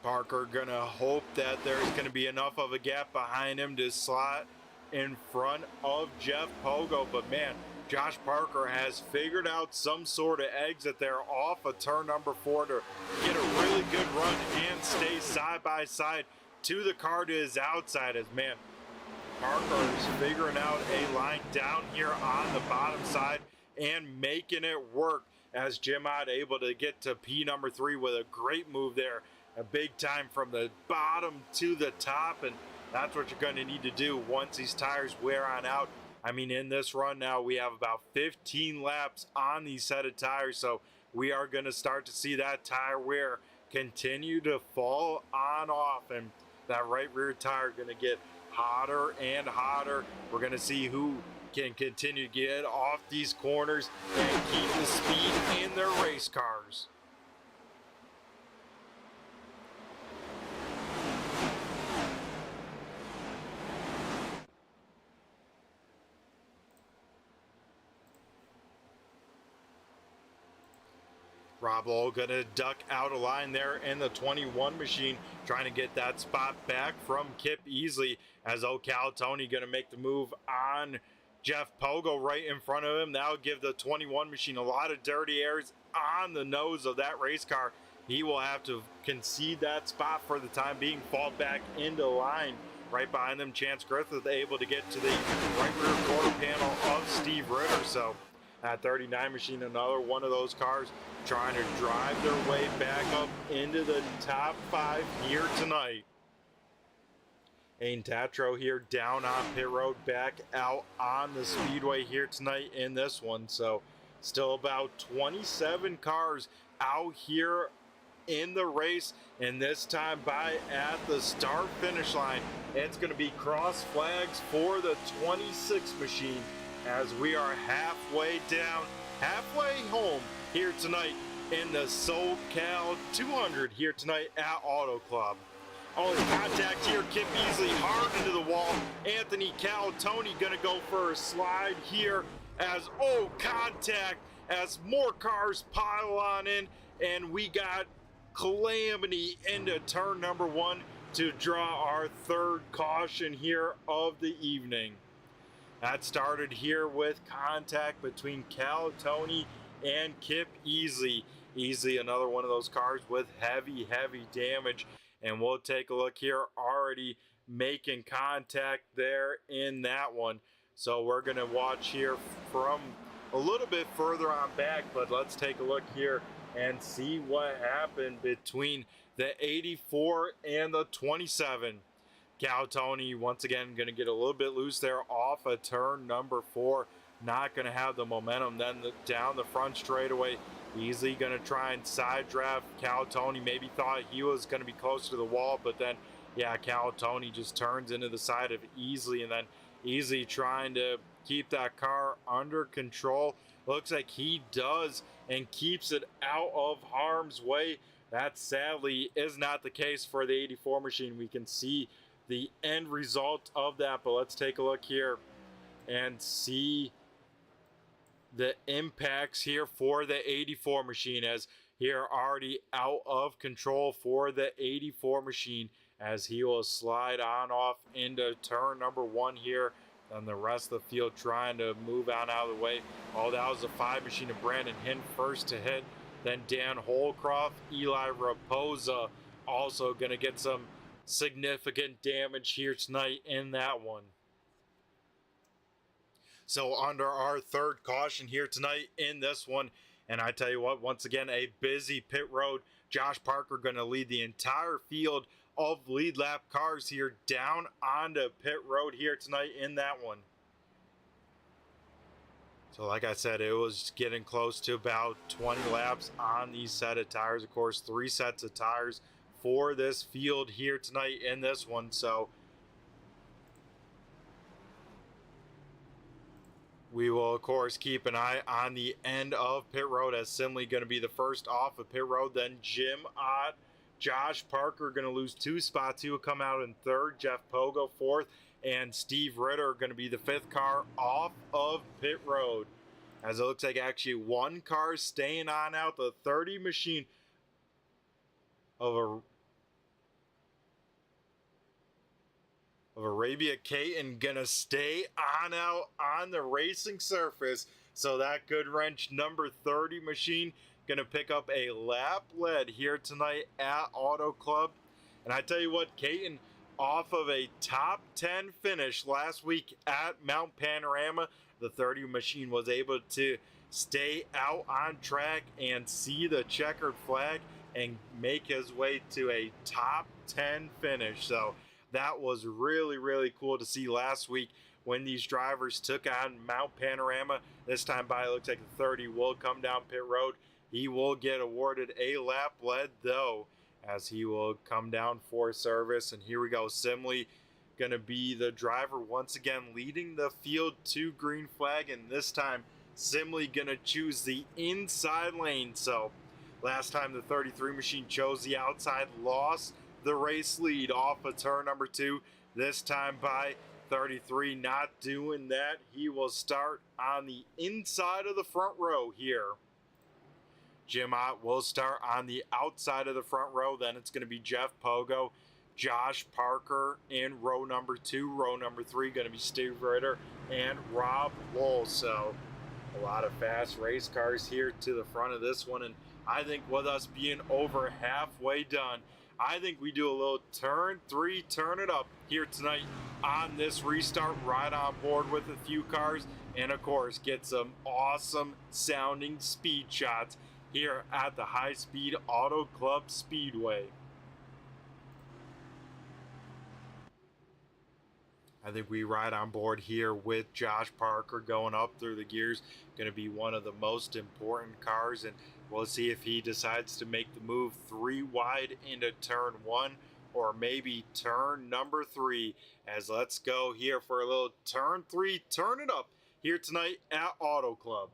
Parker gonna hope that there's gonna be enough of a gap behind him to slot in front of Jeff Pogo, but man, Josh Parker has figured out some sort of exit there off of turn number 4 to get a really good run and stay side by side to the car to his outside. As man, Parker is figuring out a line down here on the bottom side and making it work, as Jim Ott able to get to P number 3 with a great move there. A big time from the bottom to the top, and That's what you're going to need to do once these tires wear on out. I mean, in this run now, we have about 15 laps on these set of tires, so we are going to start to see that tire wear continue to fall on off, and that right rear tire going to get hotter and hotter. We're going to see who can continue to get off these corners and keep the speed in their race cars. Rob Lowe gonna duck out of line there in the 21 machine, trying to get that spot back from Kip Easley, as SoCal Tony gonna make the move on Jeff Pogo right in front of him. That'll give the 21 machine a lot of dirty airs on the nose of that race car. He will have to concede that spot for the time being, fall back into line. Right behind them, Chance Griffith able to get to the right rear quarter panel of Steve Ritter. So that 39 machine, another one of those cars trying to drive their way back up into the top 5 here tonight. Ain Tatro here down on pit road, back out on the speedway here tonight in this one. So still about 27 cars out here in the race, and this time by at the start finish line. It's going to be cross flags for the 26 machine, as we are halfway down, halfway home here tonight in the SoCal 200 here tonight at Auto Club. Only contact here, Kip Easley hard into the wall. Anthony Calatoni gonna go for a slide here as, contact as more cars pile on in, and we got calamity into turn number 1 to draw our third caution here of the evening. That started here with contact between Calatoni and Kip Easley. Easley, another one of those cars with heavy damage. And we'll take a look here, already making contact there in that one. So we're going to watch here from a little bit further on back, but let's take a look here and see what happened between the 84 and the 27. Calatoni once again going to get a little bit loose there off of turn number 4. Not going to have the momentum. Then down the front straightaway, easily going to try and side draft. Calatoni maybe thought he was going to be close to the wall, but then, yeah, Calatoni just turns into the side of Easley, and then Easley trying to keep that car under control. Looks like he does and keeps it out of harm's way. That sadly is not the case for the 84 machine. We can see the end result of that, but let's take a look here and see the impacts here for the 84 machine, as here already out of control for the 84 machine, as he will slide on off into turn number 1 here, and the rest of the field trying to move out of the way. Oh, that was the 5 machine of Brandon Hinn first to hit, then Dan Holcroft, Eli Raposa also going to get some significant damage here tonight in that one. So under our third caution here tonight in this one, and I tell you what, once again, a busy pit road. Josh Parker going to lead the entire field of lead lap cars here down onto pit road here tonight in that one. So like I said, it was getting close to about 20 laps on these set of tires. Of course, 3 sets of tires for this field here tonight in this one. So we will, of course, keep an eye on the end of pit road, as Simley going to be the first off of pit road. Then Jim Ott, Josh Parker going to lose 2 spots. He will come out in 3rd. Jeff Pogo 4th. And Steve Ritter going to be the 5th car off of pit road. As it looks like actually 1 car staying on out. The 30 machine of Arabia Caton gonna stay on out on the racing surface. So that good wrench number 30 machine gonna pick up a lap lead here tonight at Auto Club. And I tell you what, Caton, off of a top 10 finish last week at Mount Panorama, the 30 machine was able to stay out on track and see the checkered flag and make his way to a top 10 finish. So that was really, really cool to see last week when these drivers took on Mount Panorama. This time by, it looks like the 30 will come down pit road. He will get awarded a lap lead, though, as he will come down for service. And here we go, Simley going to be the driver once again, leading the field to green flag, and this time Simley going to choose the inside lane. So last time the 33 machine chose the outside, lost the race lead off of turn number 2. This time by 33 not doing that. He will start on the inside of the front row here. Jim Ott will start on the outside of the front row. Then it's going to be Jeff Pogo, Josh Parker in row number 2. Row number 3 going to be Steve Ritter and Rob Lowell. So a lot of fast race cars here to the front of this one. And I think with us being over halfway done, I think we do a little turn 3, turn it up here tonight on this restart, right on board with a few cars, and of course get some awesome sounding speed shots here at the High Speed Auto Club Speedway. I think we ride on board here with Josh Parker going up through the gears. Going to be one of the most important cars, and we'll see if he decides to make the move 3 wide into turn 1 or maybe turn number 3. As let's go here for a little turn 3, turn it up here tonight at Auto Club.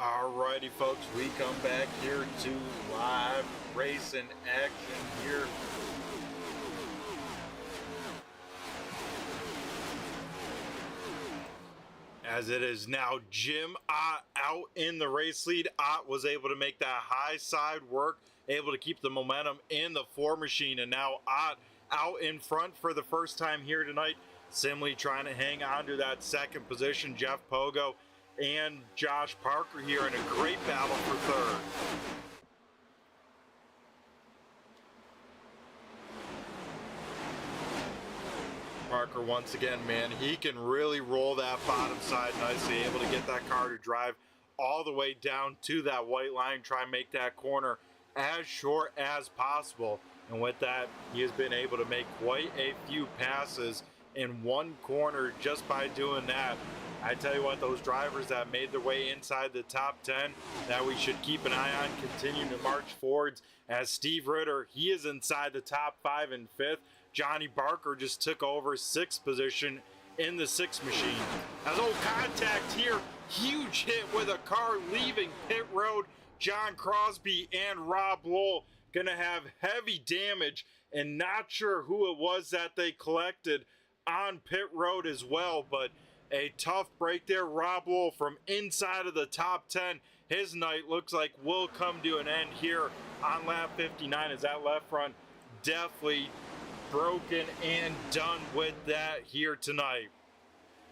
Alrighty, folks, we come back here to live racing action here. As it is now Jim Ott out in the race lead. Ott was able to make that high side work, able to keep the momentum in the 4 machine, and now Ott out in front for the first time here tonight. Simley trying to hang on to that second position. Jeff Pogo and Josh Parker here in a great battle for third. Parker once again, man, he can really roll that bottom side nicely, able to get that car to drive all the way down to that white line, try and make that corner as short as possible. And with that, he has been able to make quite a few passes in one corner just by doing that. I tell you what, those drivers that made their way inside the top 10 that we should keep an eye on, continue to march forwards, as Steve Ritter, he is inside the top 5 and 5th. Johnny Barker just took over 6th position in the 6 machine. As old contact here, huge hit with a car leaving pit road. John Crosby and Rob Lowell gonna have heavy damage and not sure who it was that they collected on pit road as well, but a tough break there. Rob Lowell from inside of the top 10. His night looks like will come to an end here on lap 59 as that left front definitely broken and done with that here tonight.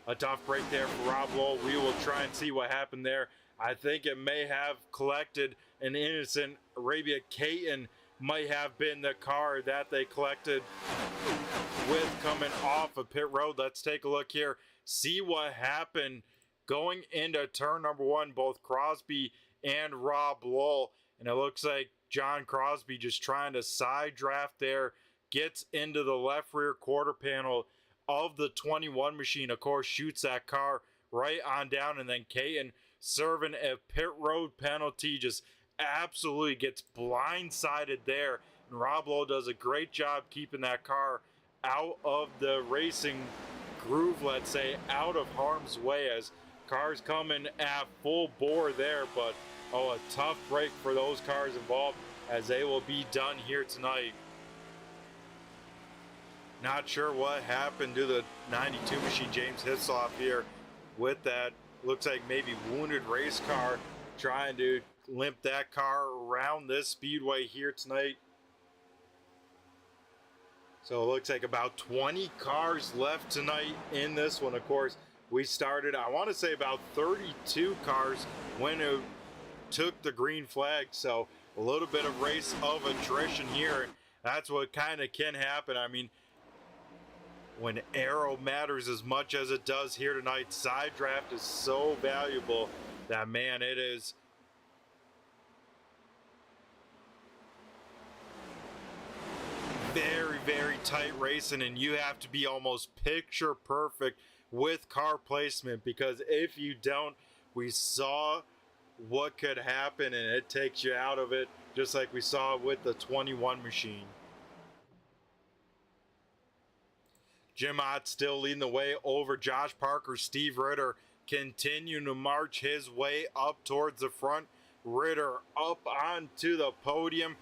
A tough break there for Rob Lowell. We will try and see what happened there. I think it may have collected an innocent Arabia. Caton might have been the car that they collected with coming off of pit road. Let's take a look here, see what happened going into turn number 1, both Crosby and Rob Lowell. And it looks like John Crosby just trying to side draft there, gets into the left rear quarter panel of the 21 machine, of course, shoots that car right on down, and then Caton serving a pit road penalty, just absolutely gets blindsided there. And Rob Lowell does a great job keeping that car out of the racing groove, let's say, out of harm's way as cars coming at full bore there. But a tough break for those cars involved as they will be done here tonight. Not sure what happened to the 92 machine. James Hisloff here with that, looks like maybe wounded race car, trying to limp that car around this speedway here tonight. So it looks like about 20 cars left tonight in this one. Of course, we started, I want to say, about 32 cars when it took the green flag. So a little bit of race of attrition here. That's what kind of can happen. I mean, when aero matters as much as it does here tonight, side draft is so valuable that, man, it is very, very tight racing, and you have to be almost picture perfect with car placement, because if you don't, we saw what could happen and it takes you out of it, just like we saw with the 21 machine. Jim Ott still leading the way over Josh Parker. Steve Ritter continuing to march his way up towards the front. Ritter up onto the podium,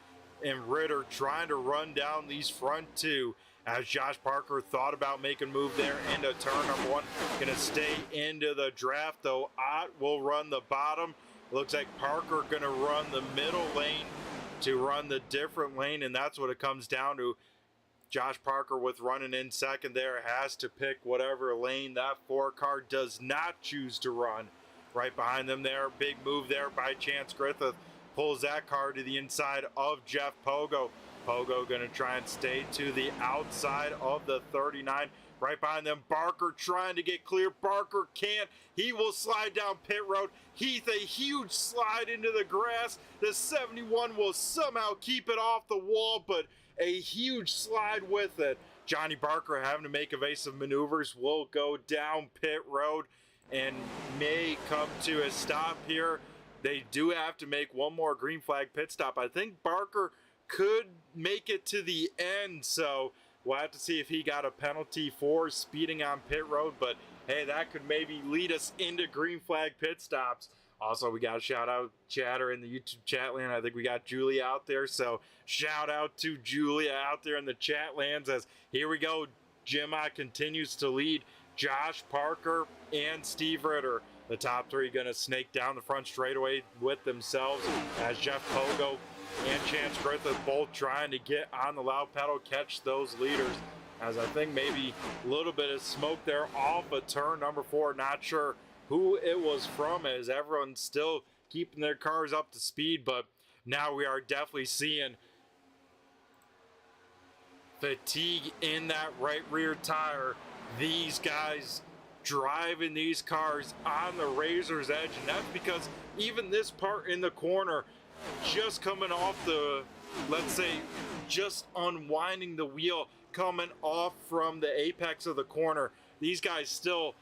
and Ritter trying to run down these front two as Josh Parker thought about making a move there into turn number 1. Going to stay into the draft, though. Ott will run the bottom. Looks like Parker going to run the middle lane to run the different lane, and that's what it comes down to. Josh Parker, with running in second there, has to pick whatever lane that 4 car does not choose to run. Right behind them there, big move there by Chance Griffith. Pulls that car to the inside of Jeff Pogo. Pogo going to try and stay to the outside of the 39. Right behind them, Barker trying to get clear. Barker can't. He will slide down pit road. Heath, a huge slide into the grass. The 71 will somehow keep it off the wall, but a huge slide with it. Johnny Barker having to make evasive maneuvers, will go down pit road and may come to a stop here. They do have to make one more green flag pit stop. I think Barker could make it to the end, so we'll have to see if he got a penalty for speeding on pit road, but hey, that could maybe lead us into green flag pit stops. Also, we got a shout out chatter in the YouTube chat land. I think we got Julia out there, so shout out to Julia out there in the chat lands as here we go. Jim Ott continues to lead Josh Parker and Steve Ritter. The top 3 going to snake down the front straightaway with themselves as Jeff Pogo and Chance Griffith both trying to get on the loud pedal, catch those leaders. As I think maybe a little bit of smoke there off of turn number 4. Not sure who it was from, as everyone's still keeping their cars up to speed, but now we are definitely seeing fatigue in that right rear tire. These guys driving these cars on the razor's edge, and that's because even this part in the corner, just coming off the, let's say, just unwinding the wheel, coming off from the apex of the corner, these guys still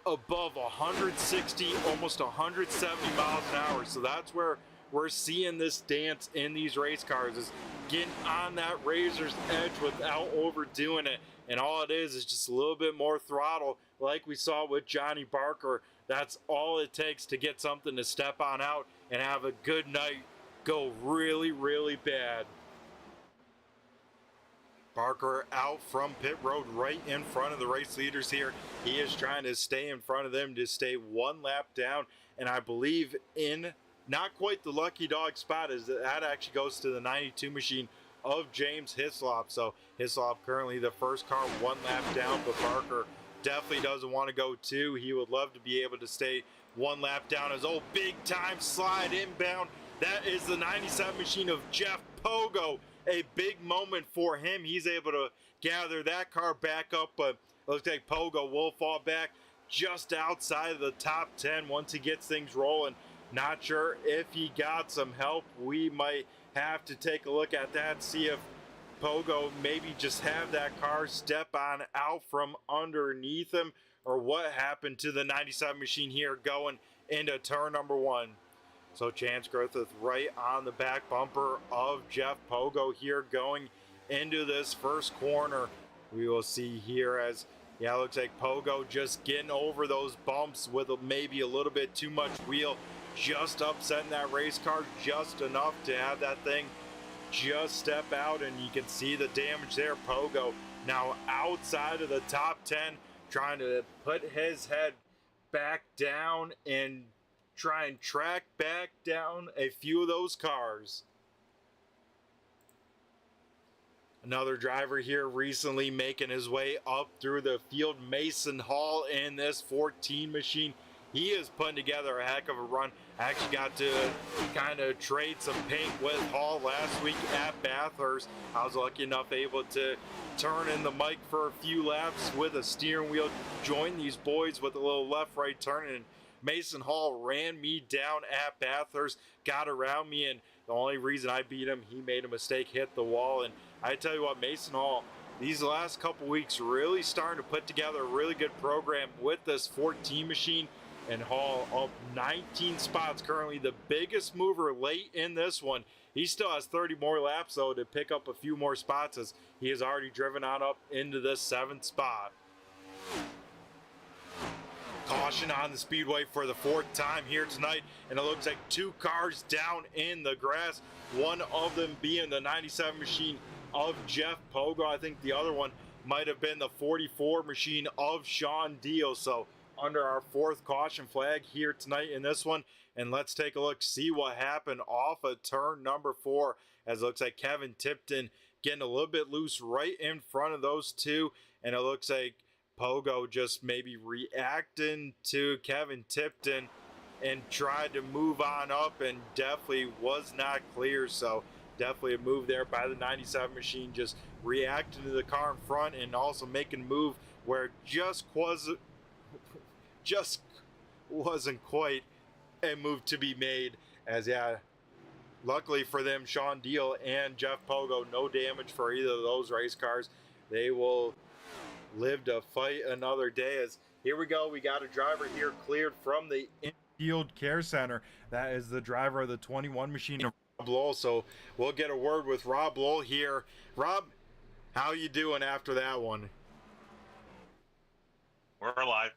above 160, almost 170 miles an hour. So that's where we're seeing this dance in these race cars, is getting on that razor's edge without overdoing it. And all it is just a little bit more throttle, like we saw with Johnny Barker. That's all it takes to get something to step on out and have a good night go really, really bad. Parker out from pit road right in front of the race leaders here. He is trying to stay in front of them to stay one lap down, and I believe in not quite the lucky dog spot, as that actually goes to the 92 machine of James Hislop. So Hislop currently the first car one lap down, but Parker definitely doesn't want to go two. He would love to be able to stay one lap down. His old big time slide inbound. That is the 97 machine of Jeff Pogo. A big moment for him. He's able to gather that car back up, but it looks like Pogo will fall back just outside of the top 10 once he gets things rolling. Not sure if he got some help. We might have to take a look at that, see if Pogo maybe just have that car step on out from underneath him, or what happened to the 97 machine here going into turn number 1. So Chance Griffith right on the back bumper of Jeff Pogo here going into this first corner. We will see here as, yeah, looks like Pogo just getting over those bumps with maybe a little bit too much wheel, just upsetting that race car just enough to have that thing just step out, and you can see the damage there. Pogo now outside of the top 10, trying to put his head back down and try and track back down a few of those cars. Another driver here recently making his way up through the field, Mason Hall in this 14 machine. He is putting together a heck of a run. I actually got to kind of trade some paint with Hall last week at Bathurst. I was lucky enough able to turn in the mic for a few laps with a steering wheel, join these boys with a little left-right turn, and Mason Hall ran me down at Bathurst, got around me, and the only reason I beat him, he made a mistake, hit the wall. And I tell you what, Mason Hall, these last couple weeks really starting to put together a really good program with this 14 machine. And Hall up 19 spots, currently the biggest mover late in this one. He still has 30 more laps though to pick up a few more spots, as he has already driven on up into the 7th spot. Caution on the speedway for the 4th time here tonight, and it looks like 2 cars down in the grass, one of them being the 97 machine of Jeff Pogo. I think the other one might have been the 44 machine of Sean Deal. So under our 4th caution flag here tonight in this one, and let's take a look, see what happened off of turn number 4, as it looks like Kevin Tipton getting a little bit loose right in front of those two, and it looks like Pogo just maybe reacting to Kevin Tipton and tried to move on up, and definitely was not clear. So definitely a move there by the 97 machine, just reacting to the car in front and also making a move where it just wasn't quite a move to be made. As yeah, luckily for them, Sean Deal and Jeff Pogo, no damage for either of those race cars. They will live to fight another day. As here we go, we got a driver here cleared from the infield care center. That is the driver of the 21 machine, Rob Lowell. So we'll get a word with Rob Lowell here. Rob, how you doing after that one? We're alive.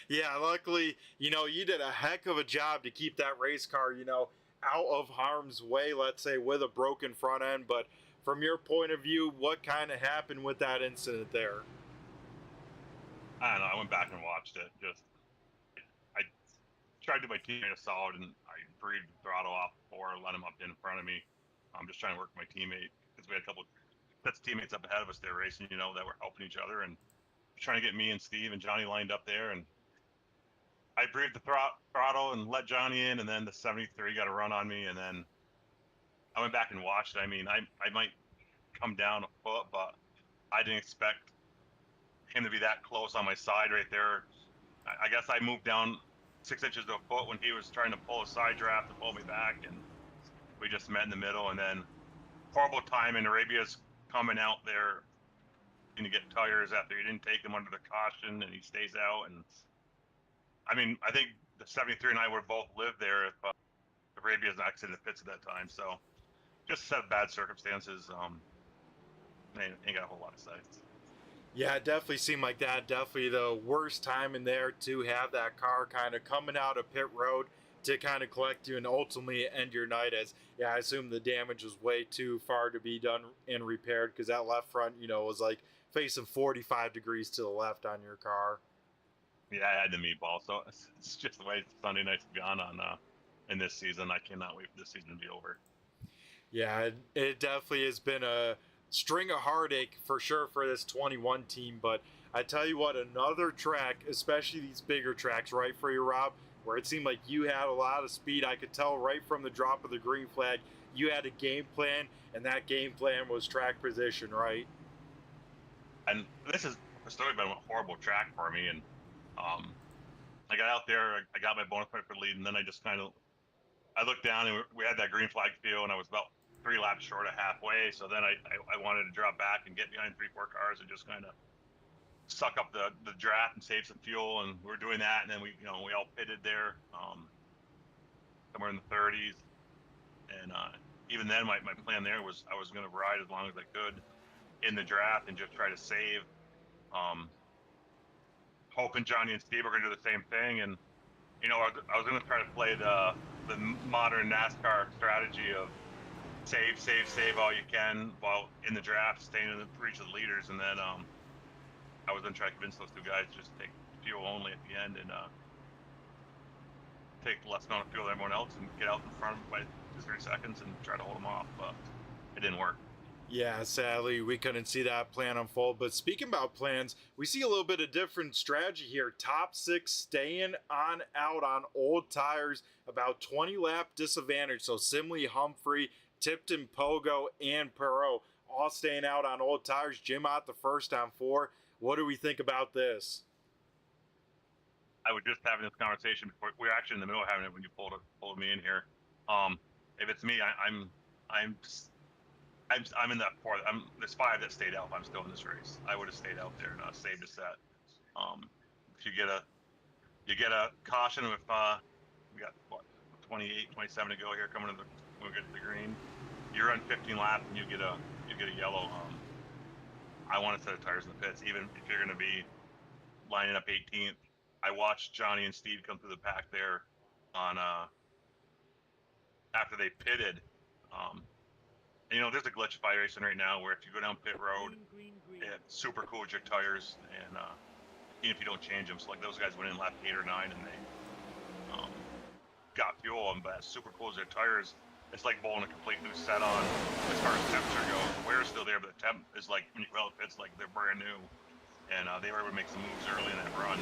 Yeah, luckily, you did a heck of a job to keep that race car, out of harm's way, let's say, with a broken front end. But from your point of view, what kind of happened with that incident there? I don't know. I went back and watched it. I tried to do my teammate a solid, and I breathed the throttle off before I let him up in front of me. I'm just trying to work with my teammate, because we had a couple sets of teammates up ahead of us there racing, that were helping each other, and trying to get me and Steve and Johnny lined up there, and I breathed the throttle and let Johnny in, and then the 73 got a run on me, and then I went back and watched it. I mean, I might come down a foot, but I didn't expect him to be that close on my side right there. I guess I moved down 6 inches to a foot when he was trying to pull a side draft to pull me back, and we just met in the middle. And then horrible timing. Arabia's coming out there to get tires after he didn't take him under the caution, and he stays out. And I mean, I think the 73 and I would have both lived there if Arabia's not in the pits at that time. So just a set of bad circumstances. Ain't got a whole lot to say. Yeah, it definitely seemed like that. Definitely the worst time in there to have that car kind of coming out of pit road, to kind of collect you and ultimately end your night. As yeah, I assume the damage was way too far to be done and repaired, because that left front, you know, was like facing 45 degrees to the left on your car. Yeah, I had the meatball, so it's just the way Sunday night's gone on in this season. I cannot wait for this season to be over. Yeah, it definitely has been a string of heartache for sure for this 21 team. But I tell you what, another track, especially these bigger tracks, right for you, Rob, where it seemed like you had a lot of speed. I could tell right from the drop of the green flag, you had a game plan, and that game plan was track position, right? And this has historically been a horrible track for me. And I got out there, I got my bonus point for lead, and then I just kind of, I looked down and we had that green flag field, and I was about 3 laps short of halfway. So then I wanted to drop back and get behind 3-4 cars and just kind of suck up the draft and save some fuel. And we were doing that, and then we all pitted there, somewhere in the 30s. And even then, my plan there was I was going to ride as long as I could in the draft and just try to save. Hoping Johnny and Steve were going to do the same thing. And I was going to try to play the modern NASCAR strategy of save all you can while in the draft, staying in the reach of the leaders. And then I was going to try to convince those two guys to just take fuel only at the end and take less amount of fuel than everyone else and get out in front by 2-3 seconds and try to hold them off. But it didn't work. Yeah, sadly, we couldn't see that plan unfold. But speaking about plans, we see a little bit of different strategy here. Top 6 staying on out on old tires, about 20 lap disadvantage. So Simley, Humphrey, Tipton, Pogo, and Perot all staying out on old tires. Jim out the first on 4. What do we think about this? I was just having this conversation before. We were actually in the middle of having it when you pulled me in here. If it's me, I'm in that 4th. There's 5 that stayed out. I'm still in this race. I would have stayed out there and saved a set. If you get a caution with we got what 28, 27 to go here coming to when we get to the green. You run 15 laps and you get a yellow. I want to set the tires in the pits, even if you're going to be lining up 18th. I watched Johnny and Steve come through the pack there on after they pitted. There's a glitch of iRacing right now where if you go down pit road, it super cools your tires, and even if you don't change them. So like those guys went in lap 8 or 9 and they got fuel on, but super cools their tires. It's like bolting a complete new set on as far as temperature goes. The wear is still there, but the temp is like when you go out, it's like they're brand new, and they were able to make some moves early in that run.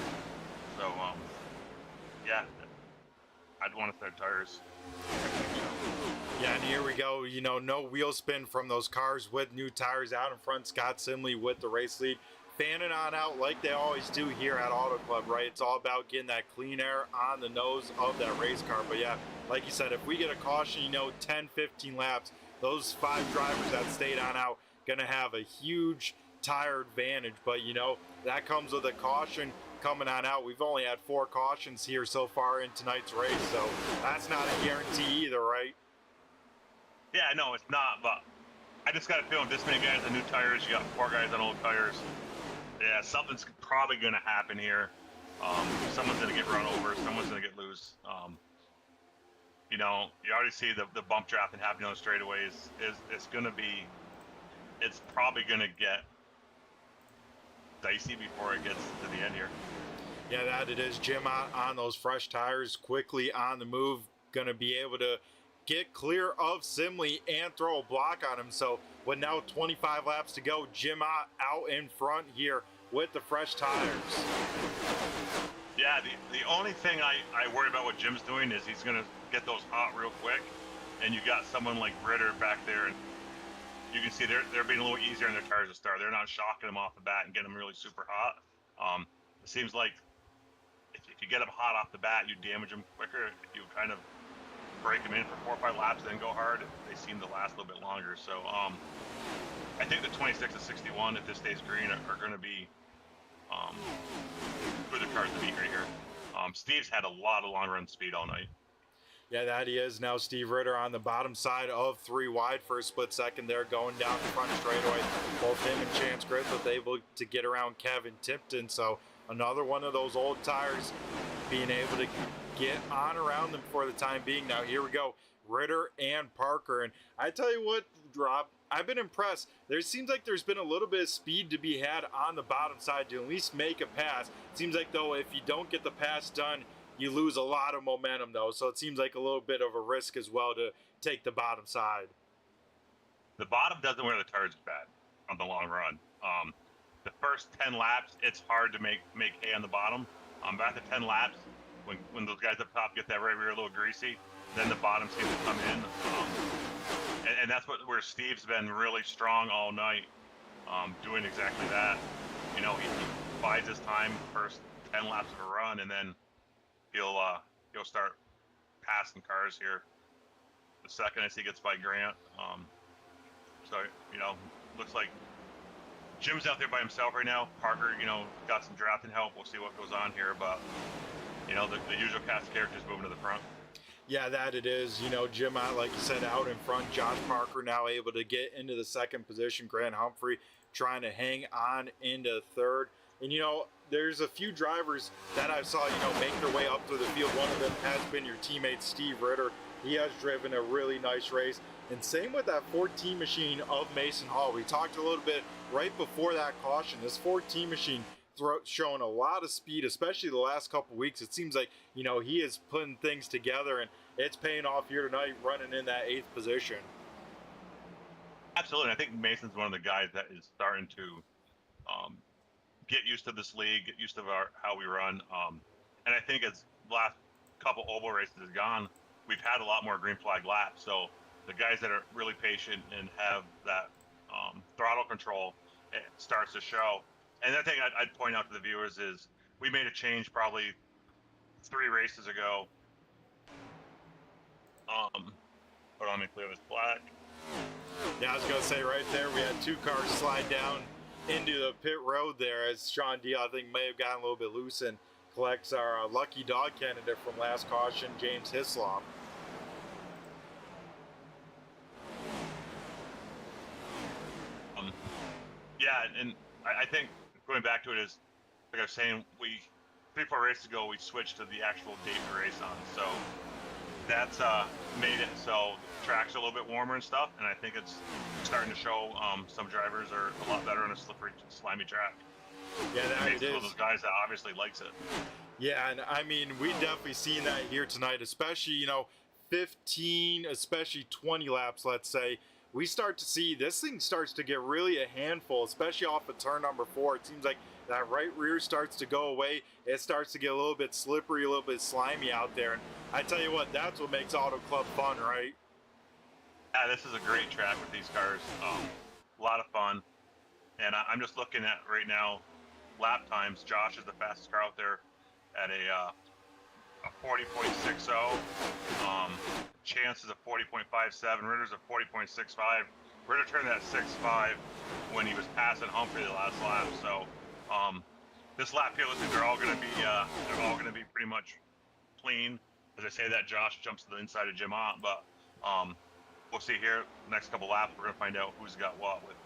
So yeah, I'd want to set tires. Yeah, and here we go. No wheel spin from those cars with new tires out in front. Scott Simley with the race lead. Fanning on out like they always do here at Auto Club, right? It's all about getting that clean air on the nose of that race car. But yeah, like you said, if we get a caution, 10, 15 laps, those 5 drivers that stayed on out going to have a huge tire advantage. But, that comes with a caution coming on out. We've only had 4 cautions here so far in tonight's race, so that's not a guarantee either, right? Yeah, no, it's not, but I just got a feeling this many guys on new tires, you got 4 guys on old tires. Yeah, something's probably going to happen here. Someone's going to get run over. Someone's going to get loose. You already see the bump drafting happening on the straightaways. It's probably going to get dicey before it gets to the end here. Yeah, that it is. Jim on those fresh tires, quickly on the move, going to be able to get clear of Simley and throw a block on him. So with now 25 laps to go, Jim out in front here with the fresh tires. Yeah, the only thing I worry about what Jim's doing is he's going to get those hot real quick, and you got someone like Ritter back there, and you can see they're being a little easier on their tires to start. They're not shocking them off the bat and getting them really super hot. It seems like if you get them hot off the bat, you damage them quicker. If you kind of break them in for 4 or 5 laps, then go hard, they seem to last a little bit longer. So I think the 26 to 61, if this stays green, are going to be good cars to beat right here. Steve's had a lot of long run speed all night. Yeah, that he is. Now Steve Ritter on the bottom side of 3 wide for a split second there, going down the front straightaway. Both him and Chance Griffith able to get around Kevin Tipton. So another one of those old tires being able to get on around them for the time being. Now here we go, Ritter and Parker, and I tell you what, Rob, I've been impressed. There seems like there's been a little bit of speed to be had on the bottom side to at least make a pass. It seems like, though, if you don't get the pass done, you lose a lot of momentum, though. So it seems like a little bit of a risk as well to take the bottom side. The bottom doesn't wear the tires bad on the long run. The first 10 laps, it's hard to make hay on the bottom. But after 10 laps, when those guys up top get that right rear a little greasy, then the bottom seems to come in. And that's where Steve's been really strong all night, doing exactly that. You know, he bides his time first 10 laps of a run, and then he'll start passing cars here the second as he gets by Grant. So, you know, looks like Jim's out there by himself right now. Parker, you know, got some drafting help. We'll see what goes on here, but, you know, the usual cast of characters moving to the front. Yeah, that it is. You know, Jim, like you said, out in front. Josh Parker now able to get into the second position. Grant Humphrey trying to hang on into third. And, you know, there's a few drivers that I saw, you know, make their way up to the field. One of them has been your teammate, Steve Ritter. He has driven a really nice race. And same with that 14 machine of Mason Hall. We talked a little bit right before that caution. This 14 machine showing a lot of speed, especially the last couple weeks. It seems like, you know, he is putting things together, and it's paying off here tonight, running in that 8th position. Absolutely. I think Mason's one of the guys that is starting to get used to this league, get used to how we run. And I think as the last couple oval races has gone, we've had a lot more green flag laps. So the guys that are really patient and have that throttle control, it starts to show. And the thing I'd point out to the viewers is we made a change probably 3 races ago. Hold on, let me clear this black. Yeah, I was going to say right there, we had 2 cars slide down into the pit road there as Sean Deal, I think, may have gotten a little bit loose and collects our lucky dog candidate from last caution, James Hislop. Yeah, and I think going back to it is, like I was saying, 3-4 races ago, we switched to the actual date to race on. So that's made it so the track's a little bit warmer and stuff, and I think it's starting to show some drivers are a lot better on a slippery, slimy track. Yeah, that it is. One of those guys that obviously likes it. Yeah, and I mean, we've definitely seen that here tonight, especially, you know, 15, especially 20 laps, let's say. We start to see this thing starts to get really a handful, especially off of turn number 4. It seems like that right rear starts to go away. It starts to get a little bit slippery, a little bit slimy out there. And I tell you what, that's what makes Auto Club fun, right? Yeah, this is a great track with these cars. A lot of fun. And I'm just looking at right now lap times. Josh is the fastest car out there at a 40.60. Chance is a 40.57. Ritter's a 40.65. Ritter turned that 6.5 when he was passing Humphrey the last lap. So this lap here, looks like they're all going to be pretty much clean. As I say that, Josh jumps to the inside of Jim Ott, but we'll see here the next couple laps. We're going to find out who's got what with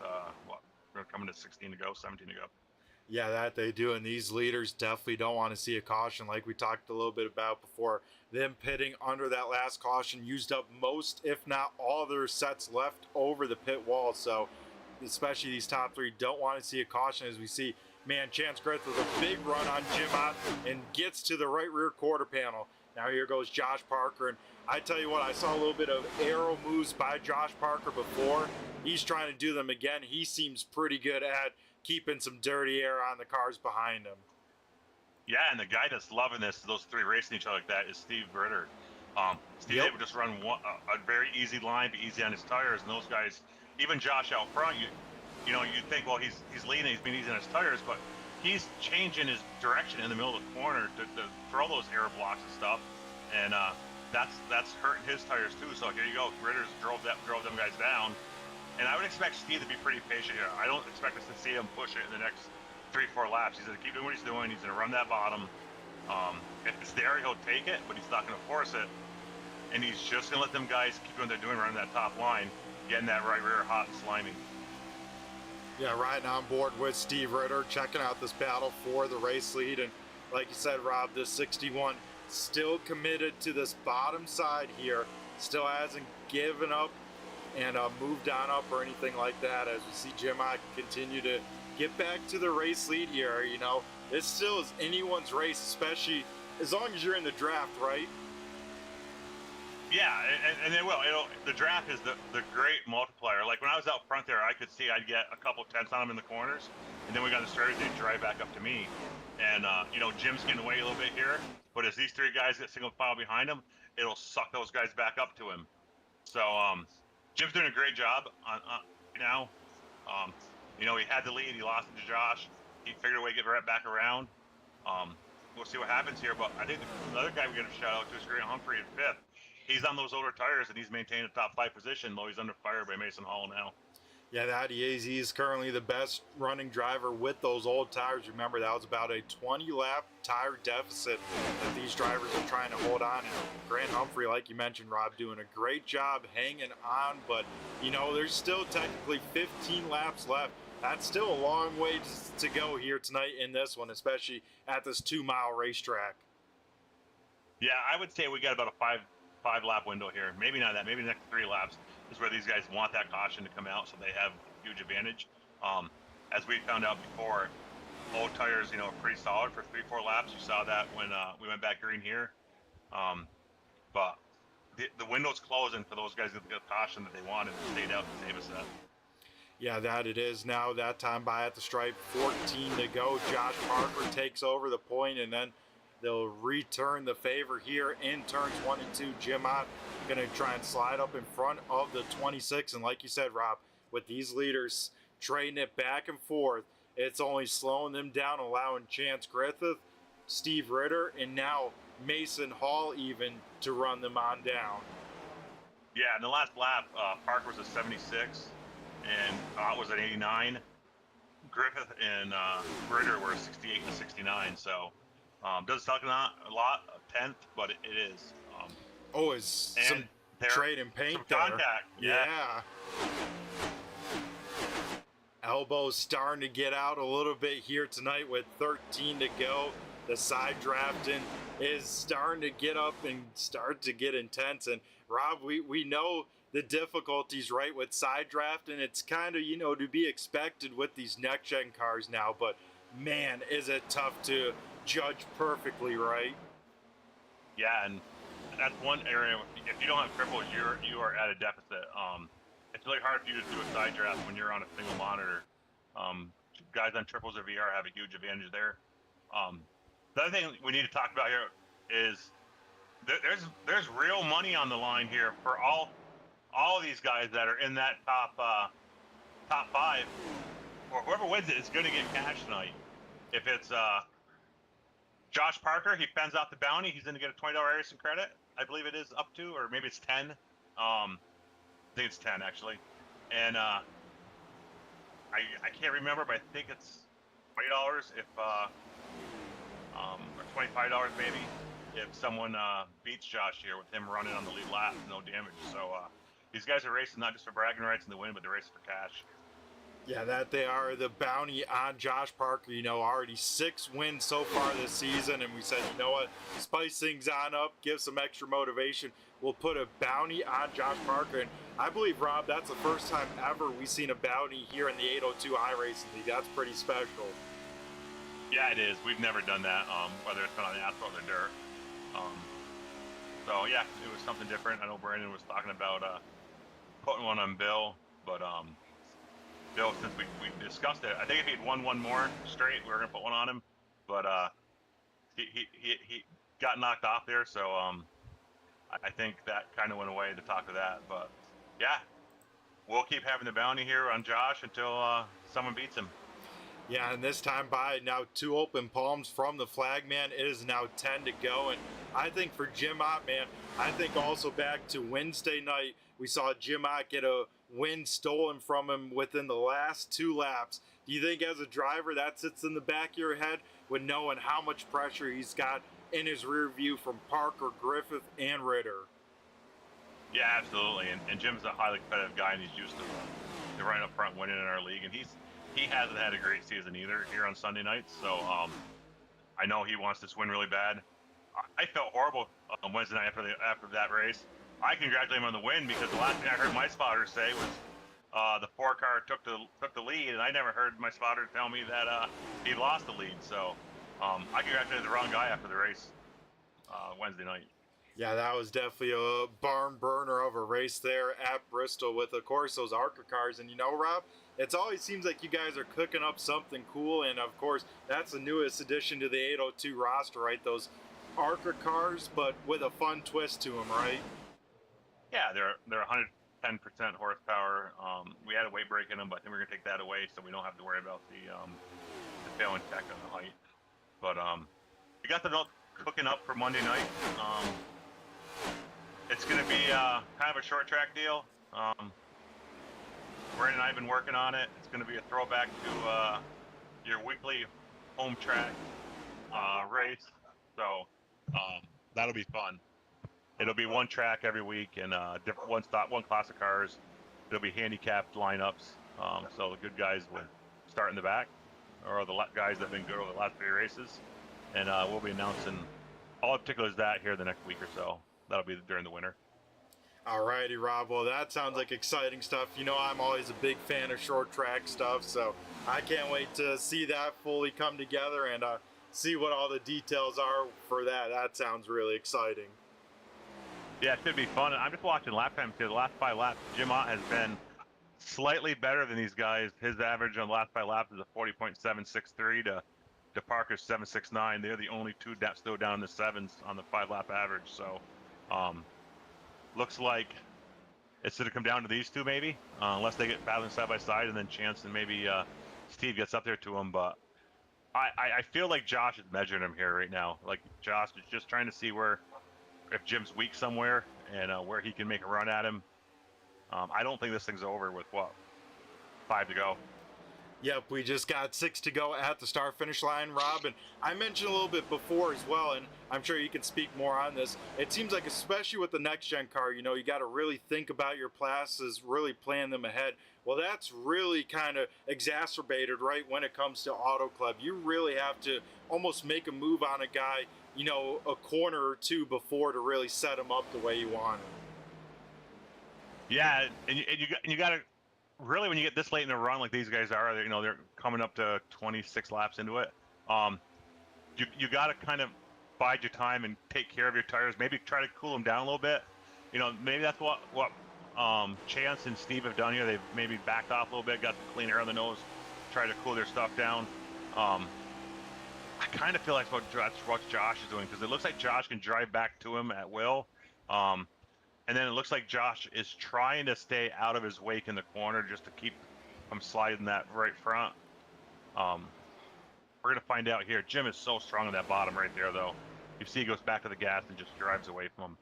we're coming to 16 to go, 17 to go. Yeah, that they do, and these leaders definitely don't want to see a caution like we talked a little bit about before. Them pitting under that last caution used up most, if not all, their sets left over the pit wall. So, especially these top 3 don't want to see a caution as we see, man, Chance Gretz with a big run on Jim Ott and gets to the right rear quarter panel. Now here goes Josh Parker, and I tell you what, I saw a little bit of arrow moves by Josh Parker before. He's trying to do them again. He seems pretty good at keeping some dirty air on the cars behind him. Yeah, and the guy that's loving this, those 3 racing each other like that, is Steve Ritter. Steve would just run a very easy line, be easy on his tires, and those guys, even Josh out front, you know, you'd think, well, he's leaning, he's been easy on his tires, but he's changing his direction in the middle of the corner to throw those air blocks and stuff, and that's hurting his tires too. So here you go, Ritter's drove them guys down. And I would expect Steve to be pretty patient here. I don't expect us to see him push it in the next 3-4 laps. He's going to keep doing what he's doing. He's going to run that bottom. If it's there, he'll take it, but he's not going to force it. And he's just going to let them guys keep doing what they're doing, running that top line, getting that right rear hot and slimy. Yeah, riding on board with Steve Ritter, checking out this battle for the race lead. And like you said, Rob, this 61 still committed to this bottom side here, still hasn't given up and moved on up or anything like that, as we see Jim Ott continue to get back to the race lead here. You know, this still is anyone's race, especially as long as you're in the draft, right? Yeah, and it will. The draft is the great multiplier. Like when I was out front there, I could see I'd get a couple tenths on them in the corners, and then we got the starters, they'd drive back up to me. And, you know, Jim's getting away a little bit here, but as these three guys get single file behind him, it'll suck those guys back up to him. So Jim's doing a great job on now. You know, he had the lead, he lost it to Josh. He figured a way to get right back around. We'll see what happens here, but I think another guy we got to shout out to is Grant Humphrey at 5th. He's on those older tires, and he's maintained a top 5 position, though he's under fire by Mason Hall now. Yeah, that he is. He's currently the best running driver with those old tires. Remember, that was about a 20-lap tire deficit that these drivers are trying to hold on. And Grant Humphrey, like you mentioned, Rob, doing a great job hanging on. But, you know, there's still technically 15 laps left. That's still a long way to go here tonight in this one, especially at this 2-mile racetrack. Yeah, I would say we got about a five lap window here. Maybe not that. Maybe the next 3 laps is where these guys want that caution to come out, so they have huge advantage. As we found out before, old tires, you know, are pretty solid for 3-4 laps. You saw that when we went back green here. But the window's closing for those guys to get the caution that they wanted and stayed out to save us that. Yeah, that it is now. That time by at the stripe, 14 to go. Josh Parker takes over the point, and then they'll return the favor here in turns 1 and 2. Jim Ott going to try and slide up in front of the 26. And like you said, Rob, with these leaders trading it back and forth, it's only slowing them down, allowing Chance Griffith, Steve Ritter, and now Mason Hall even to run them on down. Yeah, in the last lap, Parker was a 76, and Ott was an 89. Griffith and Ritter were 68 and 69, so doesn't talk a lot, a 10th, but it is. It's some trade and paint some there. Contact. Yeah. Elbows starting to get out a little bit here tonight with 13 to go. The side drafting is starting to get up and start to get intense. And Rob, we know the difficulties, right, with side drafting. It's kind of, you know, to be expected with these next-gen cars now, but man, is it tough to judge perfectly, right? Yeah, and that's one area. If you don't have triples, you are at a deficit. It's really hard for you to do a side draft when you're on a single monitor. Guys on triples or VR have a huge advantage there. The other thing we need to talk about here is there's real money on the line here for all of these guys that are in that top 5, or whoever wins it is going to get cash tonight. If it's Josh Parker, he fends out the bounty, he's going to get a $20 iRacing credit. I believe it is up to, or maybe it's 10. I think it's 10 actually. And I can't remember, but I think it's $20 if or $25 maybe if someone beats Josh here with him running on the lead lap, no damage. So these guys are racing not just for bragging rights in the win, but they're racing for cash. Yeah, that they are. The bounty on Josh Parker, you know, already 6 wins so far this season, and we said, you know what, spice things on up, give some extra motivation. We'll put a bounty on Josh Parker, and I believe, Rob, that's the first time ever we've seen a bounty here in the 802 iRacing League. That's pretty special. Yeah, it is. We've never done that, whether it's been on the asphalt or dirt. So yeah, it was something different. I know Brandon was talking about putting one on Bill, but Bill, since we discussed it, I think if he'd won one more straight, we were gonna put one on him, but he got knocked off there, so I think that kind of went away, the talk of that. But yeah, we'll keep having the bounty here on Josh until someone beats him. Yeah, and this time by now 2 open palms from the flagman. It is now 10 to go, and I think for Jim Ott, man, I think also back to Wednesday night, we saw Jim Ott get a win stolen from him within the last 2 laps. Do you think as a driver that sits in the back of your head with knowing how much pressure he's got in his rear view from Parker, Griffith, and Ritter? Yeah, absolutely. And Jim's a highly competitive guy, and he's used to running up front, winning in our league, and he hasn't had a great season either here on Sunday nights. So I know he wants this win really bad. I felt horrible on Wednesday night after that race. I congratulate him on the win because the last thing I heard my spotter say was the 4 car took the lead, and I never heard my spotter tell me that he lost the lead. So I congratulated the wrong guy after the race Wednesday night. Yeah, that was definitely a barn burner of a race there at Bristol with, of course, those ARCA cars. And, you know, Rob, it always seems like you guys are cooking up something cool. And, of course, that's the newest addition to the 802 roster, right? Those ARCA cars, but with a fun twist to them, right? Yeah, they're 110% horsepower. We had a weight break in them, but I think we're going to take that away so we don't have to worry about the failing tech on the height. But we got the milk cooking up for Monday night. It's going to be kind of a short track deal. Brandon and I have been working on it. It's going to be a throwback to your weekly home track race. So that'll be fun. It'll be one track every week and one class of cars. It'll be handicapped lineups. So the good guys will start in the back, or the guys that have been good over the last 3 races. And we'll be announcing all the particulars of that here the next week or so. That'll be during the winter. Alrighty, Rob. Well, that sounds like exciting stuff. You know, I'm always a big fan of short track stuff, so I can't wait to see that fully come together and see what all the details are for that. That sounds really exciting. Yeah, it should be fun. I'm just watching lap time too. The last 5 laps, Jim Ott has been slightly better than these guys. His average on the last 5 laps is a 40.763 to Parker's 769. They're the only 2 depths still down in the 7s on the 5-lap average. So, looks like it's going to come down to these 2 maybe, unless they get battling side by side, and then Chance and maybe Steve gets up there to him. But I feel like Josh is measuring him here right now. Like Josh is just trying to see if Jim's weak somewhere and where he can make a run at him. I don't think this thing's over with 5 to go. Yep, we just got 6 to go at the start-finish line, Rob, and I mentioned a little bit before as well, and I'm sure you can speak more on this. It seems like, especially with the next-gen car, you know, you got to really think about your classes, really plan them ahead. Well, that's really kind of exacerbated, right, when it comes to Auto Club. You really have to almost make a move on a guy, you know, a corner or 2 before to really set him up the way you want him. Yeah, and you got to really, when you get this late in the run like these guys are, you know, they're coming up to 26 laps into it. You got to kind of bide your time and take care of your tires. Maybe try to cool them down a little bit. You know, maybe that's what Chance and Steve have done here. They've maybe backed off a little bit, got some clean air on the nose, tried to cool their stuff down. I kind of feel like that's what Josh is doing, because it looks like Josh can drive back to him at will. And then it looks like Josh is trying to stay out of his wake in the corner just to keep him sliding that right front. We're going to find out here. Jim is so strong on that bottom right there, though. You see he goes back to the gas and just drives away from him.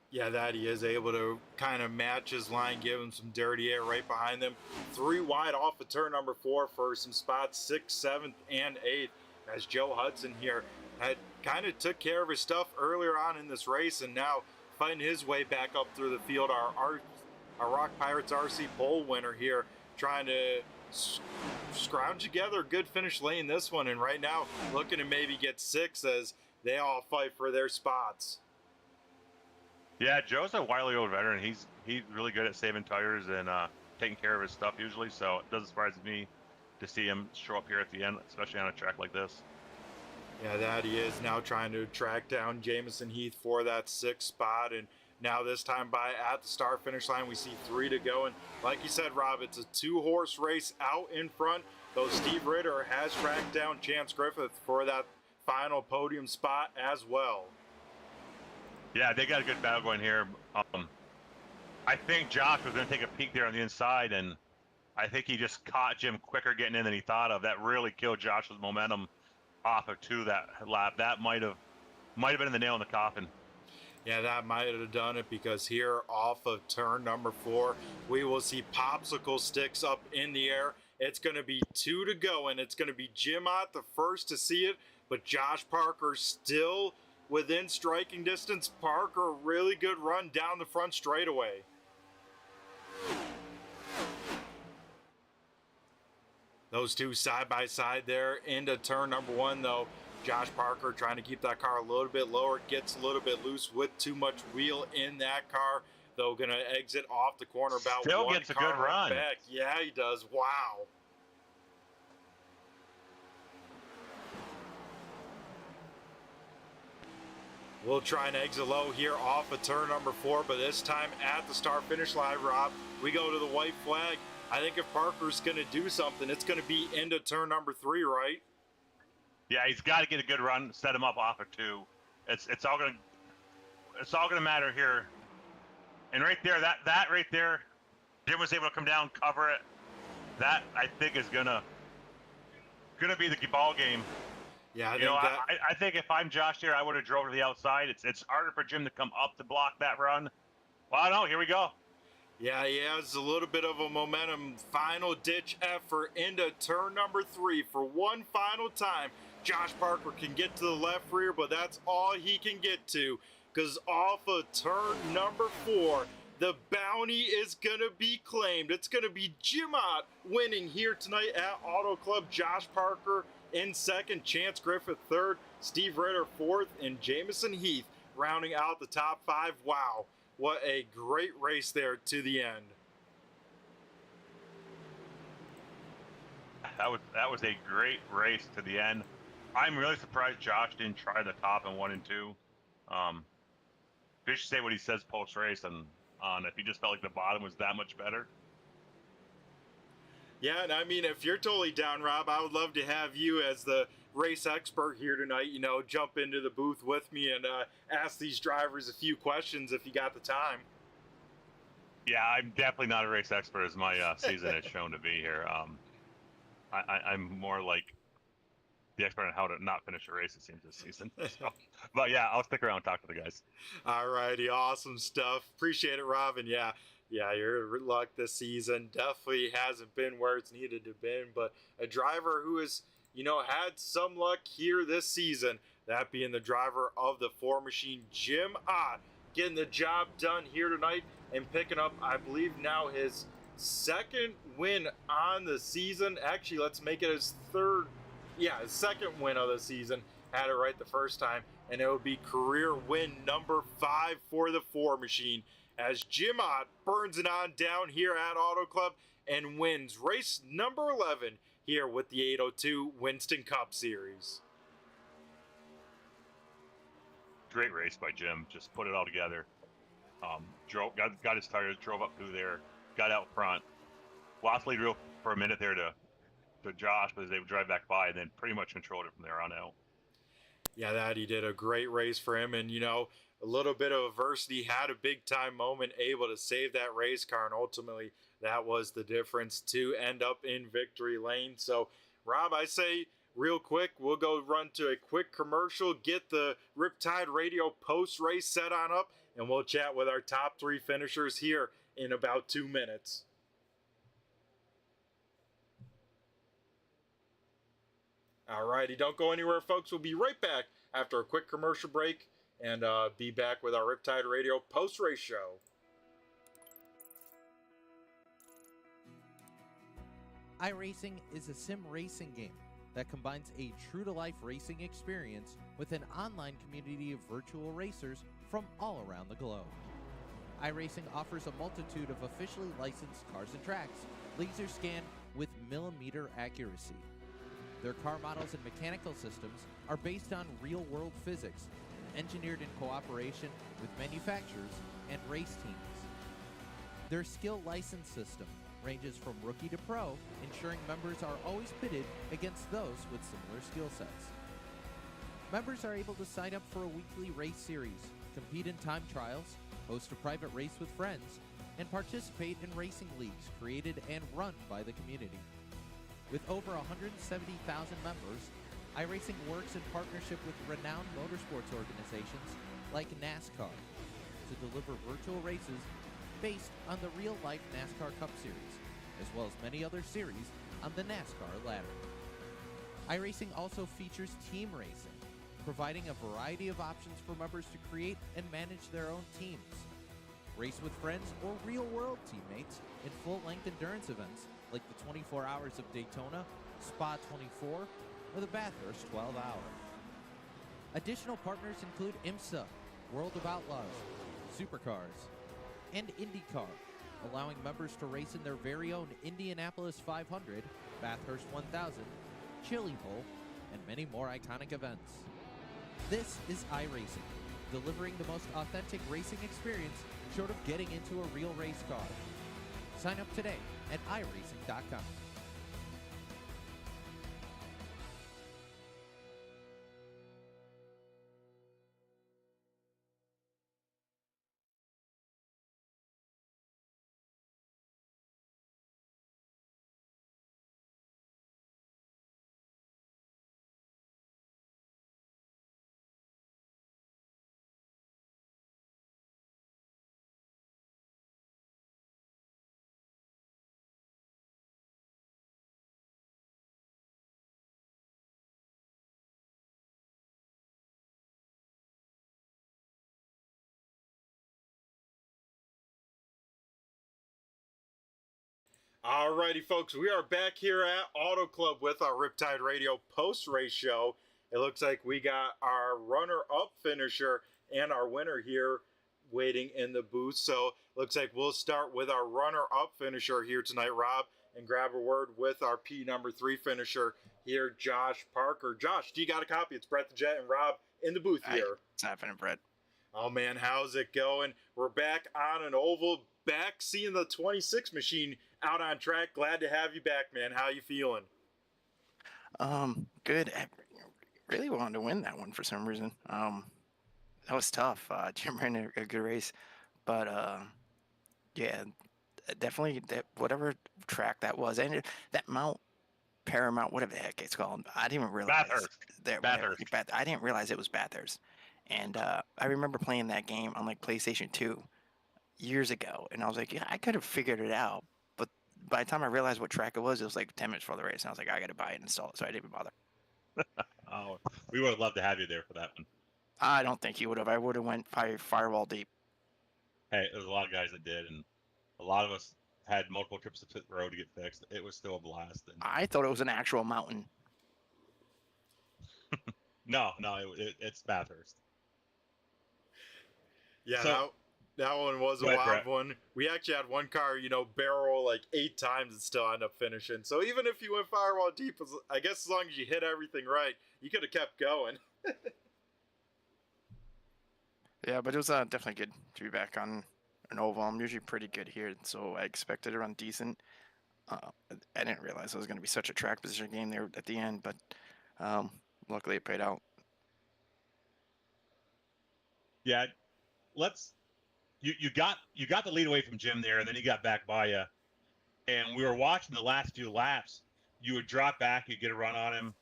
Yeah, that he is able to kind of match his line, give him some dirty air right behind them. 3 wide off of turn number 4 for some spots 6th, 7th, and 8th. As Joe Hudson here had kind of took care of his stuff earlier on in this race, and now fighting his way back up through the field. Our Rock Pirates RC pole winner here, trying to scrounge together a good finish lane this one, and right now looking to maybe get 6 as they all fight for their spots. Yeah, Joe's a wily old veteran. He's really good at saving tires and taking care of his stuff usually, so it doesn't surprise me to see him show up here at the end, especially on a track like this. Yeah, that he is now trying to track down Jamison Heath for that 6th spot, and now this time by at the start-finish line, we see 3 to go, and like you said, Rob, it's a 2-horse race out in front, though Steve Ritter has tracked down Chance Griffith for that final podium spot as well. Yeah, they got a good battle going here. I think Josh was going to take a peek there on the inside, and I think he just caught Jim quicker getting in than he thought of. That really killed Josh's momentum off of 2 that lap. That might have been the nail in the coffin. Yeah, that might have done it, because here off of turn number 4, we will see popsicle sticks up in the air. It's going to be 2 to go, and it's going to be Jim Ott the first to see it, but Josh Parker still within striking distance. Parker, really good run down the front straightaway. Those 2 side by side there into turn number 1, though. Josh Parker trying to keep that car a little bit lower, gets a little bit loose with too much wheel in that car, though going to exit off the corner about Still one gets a car good run. back. Yeah, he does. Wow. We'll try and exit low here off of turn number 4, but this time at the start-finish line, Rob, we go to the white flag. I think if Parker's going to do something, it's going to be into turn number 3, right? Yeah, he's got to get a good run, set him up off of 2. It's all gonna matter here. And right there, that right there, Jim was able to come down, cover it. That I think is gonna be the ball game. Yeah, I think if I'm Josh here, I would have drove to the outside. It's harder for Jim to come up to block that run. Well, no, here we go. Yeah, he has a little bit of a momentum. Final ditch effort into turn number 3 for one final time. Josh Parker can get to the left rear, but that's all he can get to, because off of turn number 4, the bounty is going to be claimed. It's going to be Jim Ott winning here tonight at Auto Club. Josh Parker in second, Chance Griffith third, Steve Ritter fourth, and Jamison Heath rounding out the top 5. Wow, what a great race there to the end. That was a great race to the end. I'm really surprised Josh didn't try the top in 1 and 2. Fish say what he says post race, and if he just felt like the bottom was that much better. Yeah, and I mean, if you're totally down, Rob, I would love to have you as the race expert here tonight, jump into the booth with me and ask these drivers a few questions if you got the time. Yeah, I'm definitely not a race expert, as my season has shown to be here. I'm more like the expert on how to not finish a race, it seems, this season. So, but yeah, I'll stick around and talk to the guys. All righty, awesome stuff. Appreciate it, Rob. And yeah, your luck this season definitely hasn't been where it's needed to been, but a driver who has, had some luck here this season, that being the driver of the 4 Machine, Jim Ott, getting the job done here tonight and picking up, I believe, now his second win on the season. Actually, let's make it his third. Yeah, his second win of the season. Had it right the first time, and it would be career win number 5 for the 4 Machine, as Jim Ott burns it on down here at Auto Club and wins race number 11 here with the 802 Winston Cup Series. Great race by Jim. Just put it all together. Got his tires, drove up through there, got out front. Lost lead real for a minute there to Josh, but they would drive back by, and then pretty much controlled it from there on out. Yeah, that he did a great race for him, and a little bit of adversity, had a big time moment, able to save that race car, and ultimately that was the difference to end up in victory lane. So, Rob, I say real quick, we'll go run to a quick commercial, get the Riptide Radio post race set on up, and we'll chat with our top 3 finishers here in about 2 minutes. Alrighty, don't go anywhere, folks. We'll be right back after a quick commercial break and be back with our Riptide Radio post-race show. iRacing is a sim racing game that combines a true-to-life racing experience with an online community of virtual racers from all around the globe. iRacing offers a multitude of officially licensed cars and tracks, laser scanned with millimeter accuracy. Their car models and mechanical systems are based on real-world physics, engineered in cooperation with manufacturers and race teams. Their skill license system ranges from rookie to pro, ensuring members are always pitted against those with similar skill sets. Members are able to sign up for a weekly race series, compete in time trials, host a private race with friends, and participate in racing leagues created and run by the community. With over 170,000 members, iRacing works in partnership with renowned motorsports organizations like NASCAR to deliver virtual races based on the real-life NASCAR Cup Series, as well as many other series on the NASCAR ladder. iRacing also features team racing, providing a variety of options for members to create and manage their own teams. Race with friends or real-world teammates in full-length endurance events like the 24 Hours of Daytona, Spa 24, or the Bathurst 12 Hour. Additional partners include IMSA, World of Outlaws, Supercars, and IndyCar, allowing members to race in their very own Indianapolis 500, Bathurst 1000, Chili Bowl, and many more iconic events. This is iRacing, delivering the most authentic racing experience short of getting into a real race car. Sign up today at iRacing.com. Alrighty, folks, we are back here at Auto Club with our Riptide Radio post-race show. It looks like we got our runner-up finisher and our winner here waiting in the booth. So looks like we'll start with our runner-up finisher here tonight, Rob, and grab a word with our P number 3 finisher here, Josh Parker. Josh, do you got a copy? It's Brett the Jet and Rob in the booth here. What's happening, Brett? Oh man, how's it going? We're back on an oval, back seeing the 26 machine out on track. Glad to have you back, man. How you feeling? Good. I really wanted to win that one for some reason. That was tough. Jim ran a good race, but yeah, definitely that whatever track that was, and that Paramount, whatever the heck it's called, I didn't even realize. Bathurst. I didn't realize it was Bathurst, and I remember playing that game on like PlayStation 2 years ago, and I was like, yeah, I could have figured it out. But by the time I realized what track it was like 10 minutes before the race, and I was like, I got to buy it and install it, so I didn't even bother. Oh, we would have loved to have you there for that one. I don't think you would have. I would have went firewall deep. Hey, there's a lot of guys that did, and a lot of us had multiple trips to pit road to get fixed. It was still a blast. And I thought it was an actual mountain. no, it's Bathurst. Yeah, So- that one was a Go ahead, wild Brett. one. We actually had one car, barrel like 8 times and still end up finishing. So even if you went firewall deep, I guess as long as you hit everything right, you could have kept going. Yeah, but it was definitely good to be back on an oval. I'm usually pretty good here, so I expected to run decent. I didn't realize it was going to be such a track position game there at the end, but luckily it paid out. Yeah, you got the lead away from Jim there, and then he got back by you. And we were watching the last few laps. You would drop back, you'd get a run on him.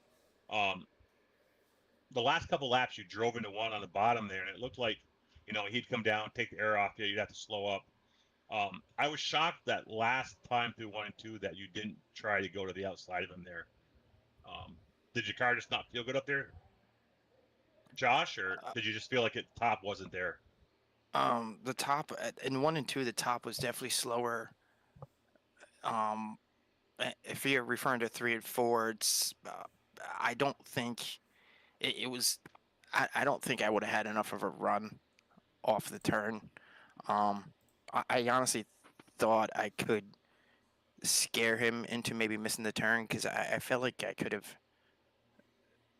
The last couple laps, you drove into one on the bottom there, and it looked like, he'd come down, take the air off you. You'd have to slow up. I was shocked that last time through 1 and 2 that you didn't try to go to the outside of him there. Did your car just not feel good up there, Josh, or did you just feel like top wasn't there? The top in 1 and 2, the top was definitely slower. If you're referring to 3 and 4, it's I don't think it was. I don't think I would have had enough of a run off the turn. I honestly thought I could scare him into maybe missing the turn because I felt like I could have.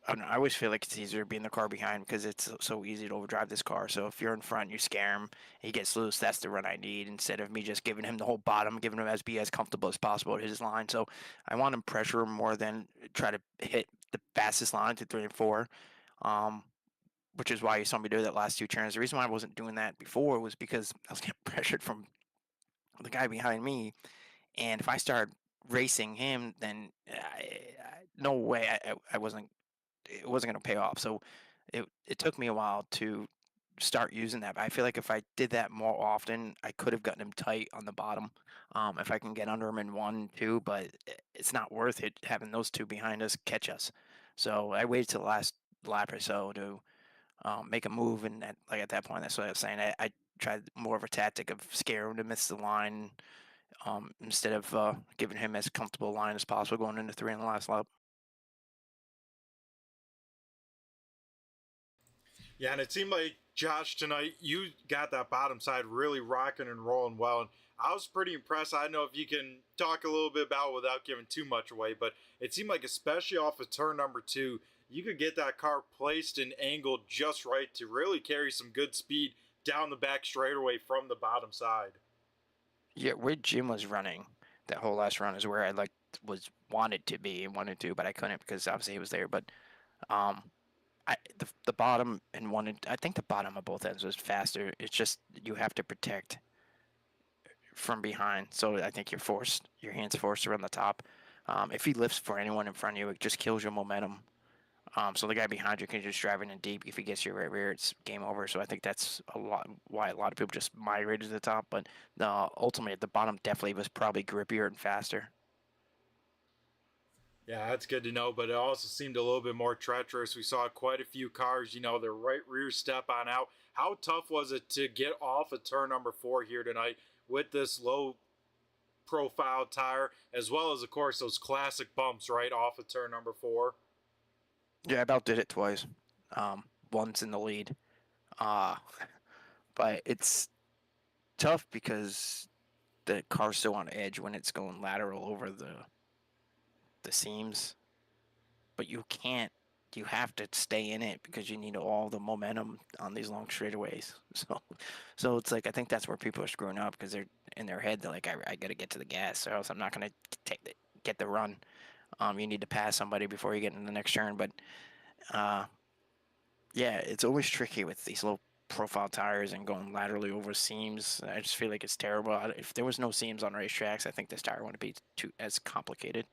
I don't know, I always feel like it's easier to be in the car behind because it's so easy to overdrive this car. So if you're in front, you scare him, he gets loose, that's the run I need instead of me just giving him the whole bottom, giving him be as comfortable as possible at his line. So I want him pressure him more than try to hit the fastest line to 3 and 4, which is why you saw me do that last 2 turns. The reason why I wasn't doing that before was because I was getting pressured from the guy behind me. And if I started racing him, then no way I wasn't. It wasn't going to pay off. So it took me a while to start using that. But I feel like if I did that more often, I could have gotten him tight on the bottom. If I can get under him in 1, 2, but it's not worth it having those 2 behind us catch us. So I waited till the last lap or so to make a move. And at that point, that's what I was saying. I tried more of a tactic of scare him to miss the line instead of giving him as comfortable a line as possible going into 3 in the last lap. Yeah, and it seemed like, Josh, tonight you got that bottom side really rocking and rolling well. And I was pretty impressed. I don't know if you can talk a little bit about it without giving too much away, but it seemed like, especially off of turn number 2, you could get that car placed and angled just right to really carry some good speed down the back straightaway from the bottom side. Yeah, where Jim was running that whole last run is where I wanted to, but I couldn't because obviously he was there. But the bottom and I think the bottom of both ends was faster. It's just you have to protect from behind. So I think your hands forced to run the top. If he lifts for anyone in front of you, it just kills your momentum. So the guy behind you can just drive in deep. If he gets you right rear, it's game over. So I think that's why a lot of people just migrated to the top. But ultimately, at the bottom definitely was probably grippier and faster. Yeah, that's good to know, but it also seemed a little bit more treacherous. We saw quite a few cars, their right rear step on out. How tough was it to get off of turn number 4 here tonight with this low profile tire, as well as, of course, those classic bumps right off of turn number 4? Yeah, I about did it twice. Once in the lead. But it's tough because the car's so on edge when it's going lateral over the seams. But you have to stay in it because you need all the momentum on these long straightaways. So it's like, I think that's where people are screwing up because they're in their head. They're like, I got to get to the gas or else I'm not going to get the run. You need to pass somebody before you get into the next turn. But yeah, it's always tricky with these low profile tires and going laterally over seams. I just feel like it's terrible. If there was no seams on racetracks, I think this tire wouldn't be as complicated.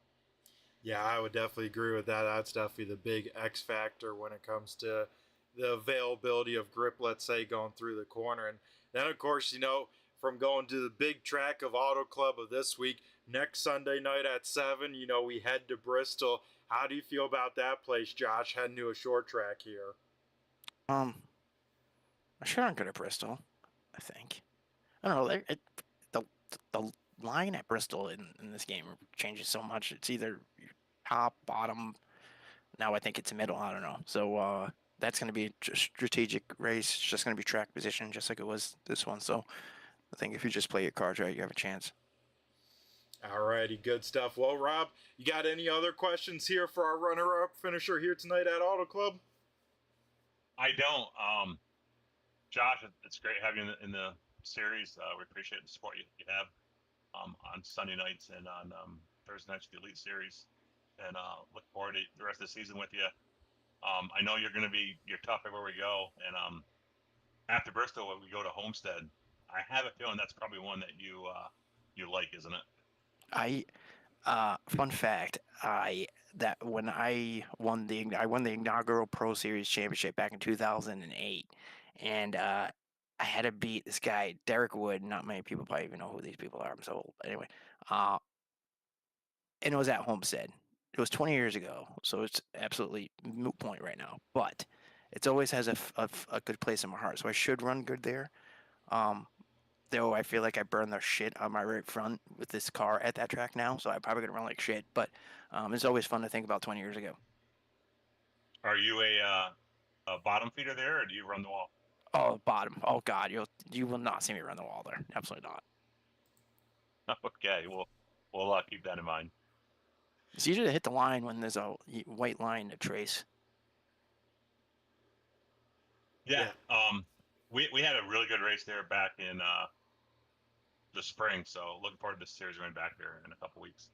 Yeah, I would definitely agree with that. That's definitely the big X factor when it comes to the availability of grip, let's say, going through the corner. And then, of course, from going to the big track of Auto Club of this week, next Sunday night at 7, we head to Bristol. How do you feel about that place, Josh, heading to a short track here? I sure I'm good at Bristol, I think. I don't know. The line at Bristol in this game changes so much. It's either top, bottom. Now I think it's middle. I don't know. So that's going to be a strategic race. It's just going to be track position, just like it was this one. So I think if you just play your cards right, you have a chance. Alrighty, good stuff. Well, Rob, you got any other questions here for our runner-up finisher here tonight at Auto Club? I don't. Josh, it's great having you in the series. We appreciate the support you have on Sunday nights and on Thursday nights with the Elite Series. And look forward to the rest of the season with you. I know you're tough everywhere we go. And after Bristol, we go to Homestead. I have a feeling that's probably one that you like, isn't it? Fun fact, when I won the inaugural Pro Series championship back in 2008, and I had to beat this guy Derek Wood. Not many people probably even know who these people are. I'm so old. But anyway, and it was at Homestead. It was 20 years ago, so it's absolutely moot point right now. But it always has a good place in my heart, so I should run good there. Though I feel like I burned the shit on my right front with this car at that track now, so I'm probably going to run like shit. But it's always fun to think about 20 years ago. Are you a bottom feeder there, or do you run the wall? Oh, bottom. Oh, God. You will not see me run the wall there. Absolutely not. Okay, we'll keep that in mind. It's easier to hit the line when there's a white line to trace. Yeah. We had a really good race there back in the spring, so looking forward to this series going back there in a couple weeks.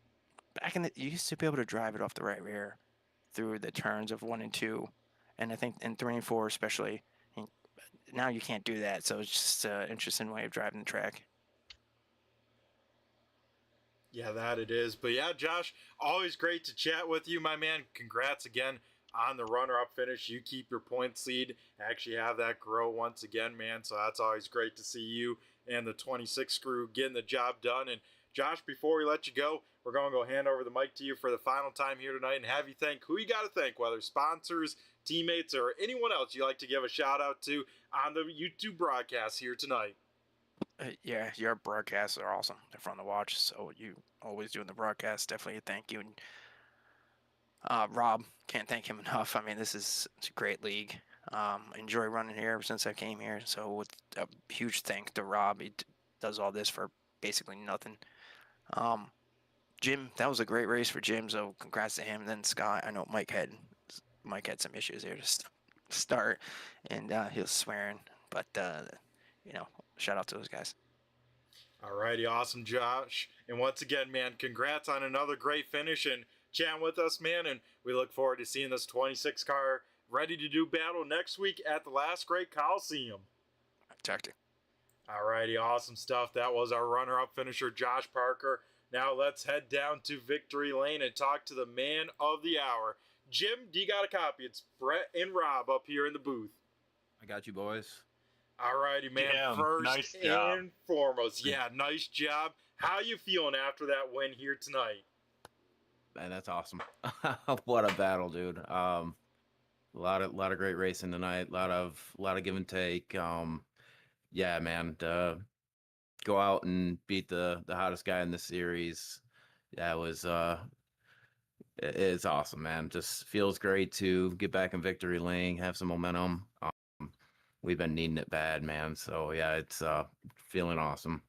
You used to be able to drive it off the right rear through the turns of 1 and 2, and I think in 3 and 4 especially. Now you can't do that, so it's just an interesting way of driving the track. Yeah, that it is. But yeah, Josh, always great to chat with you, my man. Congrats again on the runner-up finish. You keep your points lead. Actually have that grow once again, man. So that's always great to see you and the 26 crew getting the job done. And Josh, before we let you go, we're going to go hand over the mic to you for the final time here tonight and have you thank who you got to thank, whether sponsors, teammates, or anyone else you'd like to give a shout-out to on the YouTube broadcast here tonight. Yeah, your broadcasts are awesome. They're fun to watch, so you always doing the broadcast. Definitely a thank you. And Rob, can't thank him enough. I mean, it's a great league. Enjoy running here ever since I came here. So with a huge thanks to Rob, he does all this for basically nothing. Jim, that was a great race for Jim. So congrats to him. And then Scott, I know Mike had some issues there to start, and he was swearing, but shout out to those guys. Alrighty, awesome, Josh. And once again, man, congrats on another great finish and chatting with us, man. And we look forward to seeing this 26 car ready to do battle next week at the Last Great Coliseum. Tactic. Alrighty, awesome stuff. That was our runner-up finisher, Josh Parker. Now let's head down to Victory Lane and talk to the man of the hour. Jim, do you got a copy? It's Brett and Rob up here in the booth. I got you, boys. Alrighty, man. Damn, First nice job. and foremost, yeah, nice job. How you feeling after that win here tonight? Man, that's awesome. What a battle, dude. A lot of great racing tonight. A lot of give and take. Yeah, man. Go out and beat the hottest guy in the series. Yeah, it was it's awesome, man. Just feels great to get back in victory lane, have some momentum. We've been needing it bad, man. So yeah, it's feeling awesome.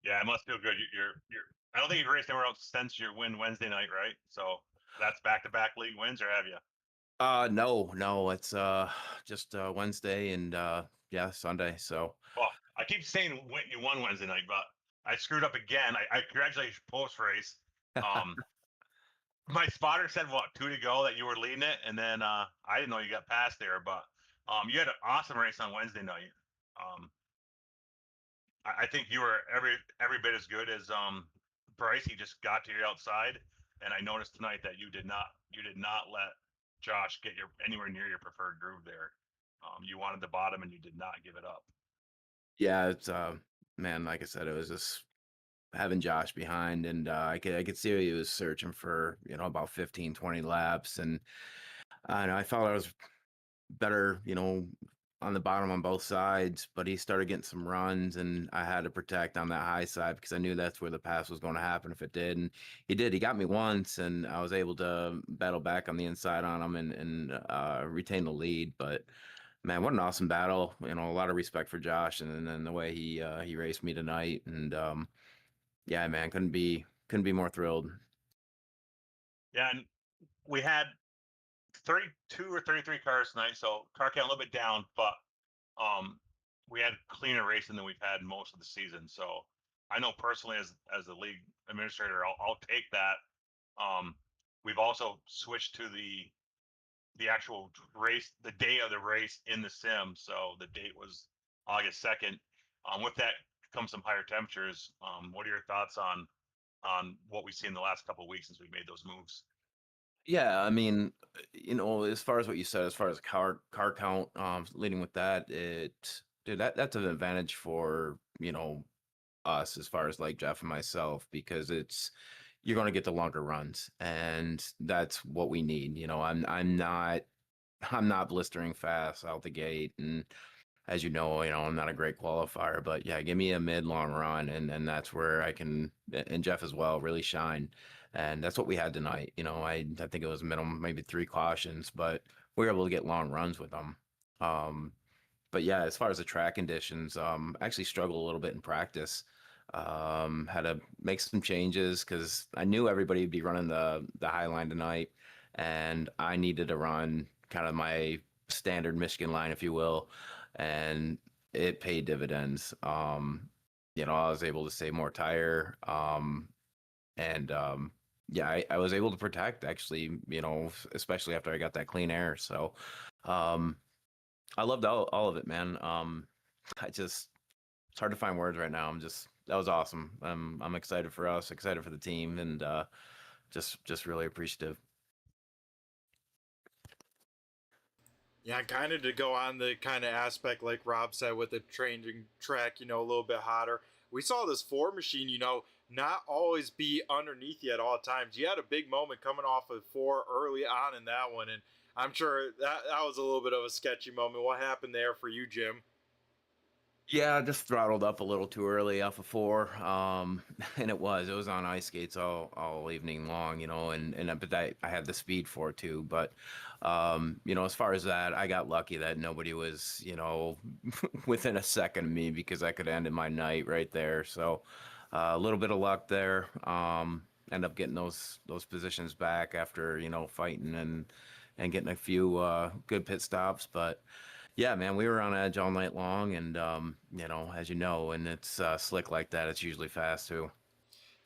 Yeah, it must feel good. You're. I don't think you've raced anywhere else since your win Wednesday night, right? So that's back-to-back league wins, or have you? No, it's just Wednesday and yeah, Sunday. So Well, I keep saying you won Wednesday night, but I screwed up again. I congratulate you post race. My spotter said 2 to go that you were leading it, and then I didn't know you got past there, but you had an awesome race on Wednesday night. I think you were every bit as good as Bryce. He just got to your outside, and I noticed tonight that you did not let Josh get anywhere near your preferred groove there. You wanted the bottom, and you did not give it up. yeah, it's man, like I said, it was just having Josh behind, and I could see he was searching for about 15-20 laps, and I thought I was better on the bottom on both sides, but he started getting some runs, and I had to protect on that high side because I knew that's where the pass was going to happen if it did, and he did. He got me once, and I was able to battle back on the inside on him and retain the lead. But man, what an awesome battle! A lot of respect for Josh, and then the way he raced me tonight, and yeah, man, couldn't be more thrilled. Yeah, and we had 32 or 33 cars tonight, so car count a little bit down, but we had cleaner racing than we've had most of the season. So I know personally, as the league administrator, I'll take that. We've also switched to the actual race, the day of the race in the sim. So the date was August 2nd. With that comes some higher temperatures. What are your thoughts on what we've seen the last couple of weeks since we made those moves? Yeah, I mean, as far as what you said, as far as car count, leading with that, that's an advantage for us as far as like Jeff and myself, because you're going to get the longer runs, and that's what we need. I'm not blistering fast out the gate, and as I'm not a great qualifier, but yeah, give me a mid-long run, and that's where I can, and Jeff as well, really shine. And that's what we had tonight. I think it was minimum, maybe 3 cautions, but we were able to get long runs with them. But yeah, as far as the track conditions, I actually struggled a little bit in practice. Had to make some changes because I knew everybody would be running the high line tonight, and I needed to run kind of my standard Michigan line, if you will, and it paid dividends. I was able to save more tire, and yeah, I was able to protect, actually, especially after I got that clean air. So I loved all of it, man. It's hard to find words right now. That was awesome. I'm excited for us, excited for the team, and just really appreciative. Yeah, kind of to go on the kind of aspect like Rob said with the changing track, a little bit hotter. We saw this Ford machine, not always be underneath you at all times. You had a big moment coming off of 4 early on in that one, and I'm sure that was a little bit of a sketchy moment. What happened there for you, Jim? Yeah, just throttled up a little too early off of 4. And it was on ice skates all evening long, but I had the speed for it too. But as far as that, I got lucky that nobody was, within a second of me because I could have ended my night right there. So a little bit of luck there. End up getting those positions back after, fighting and getting a few good pit stops, but yeah, man, we were on edge all night long, and as you know, and it's slick like that, it's usually fast too.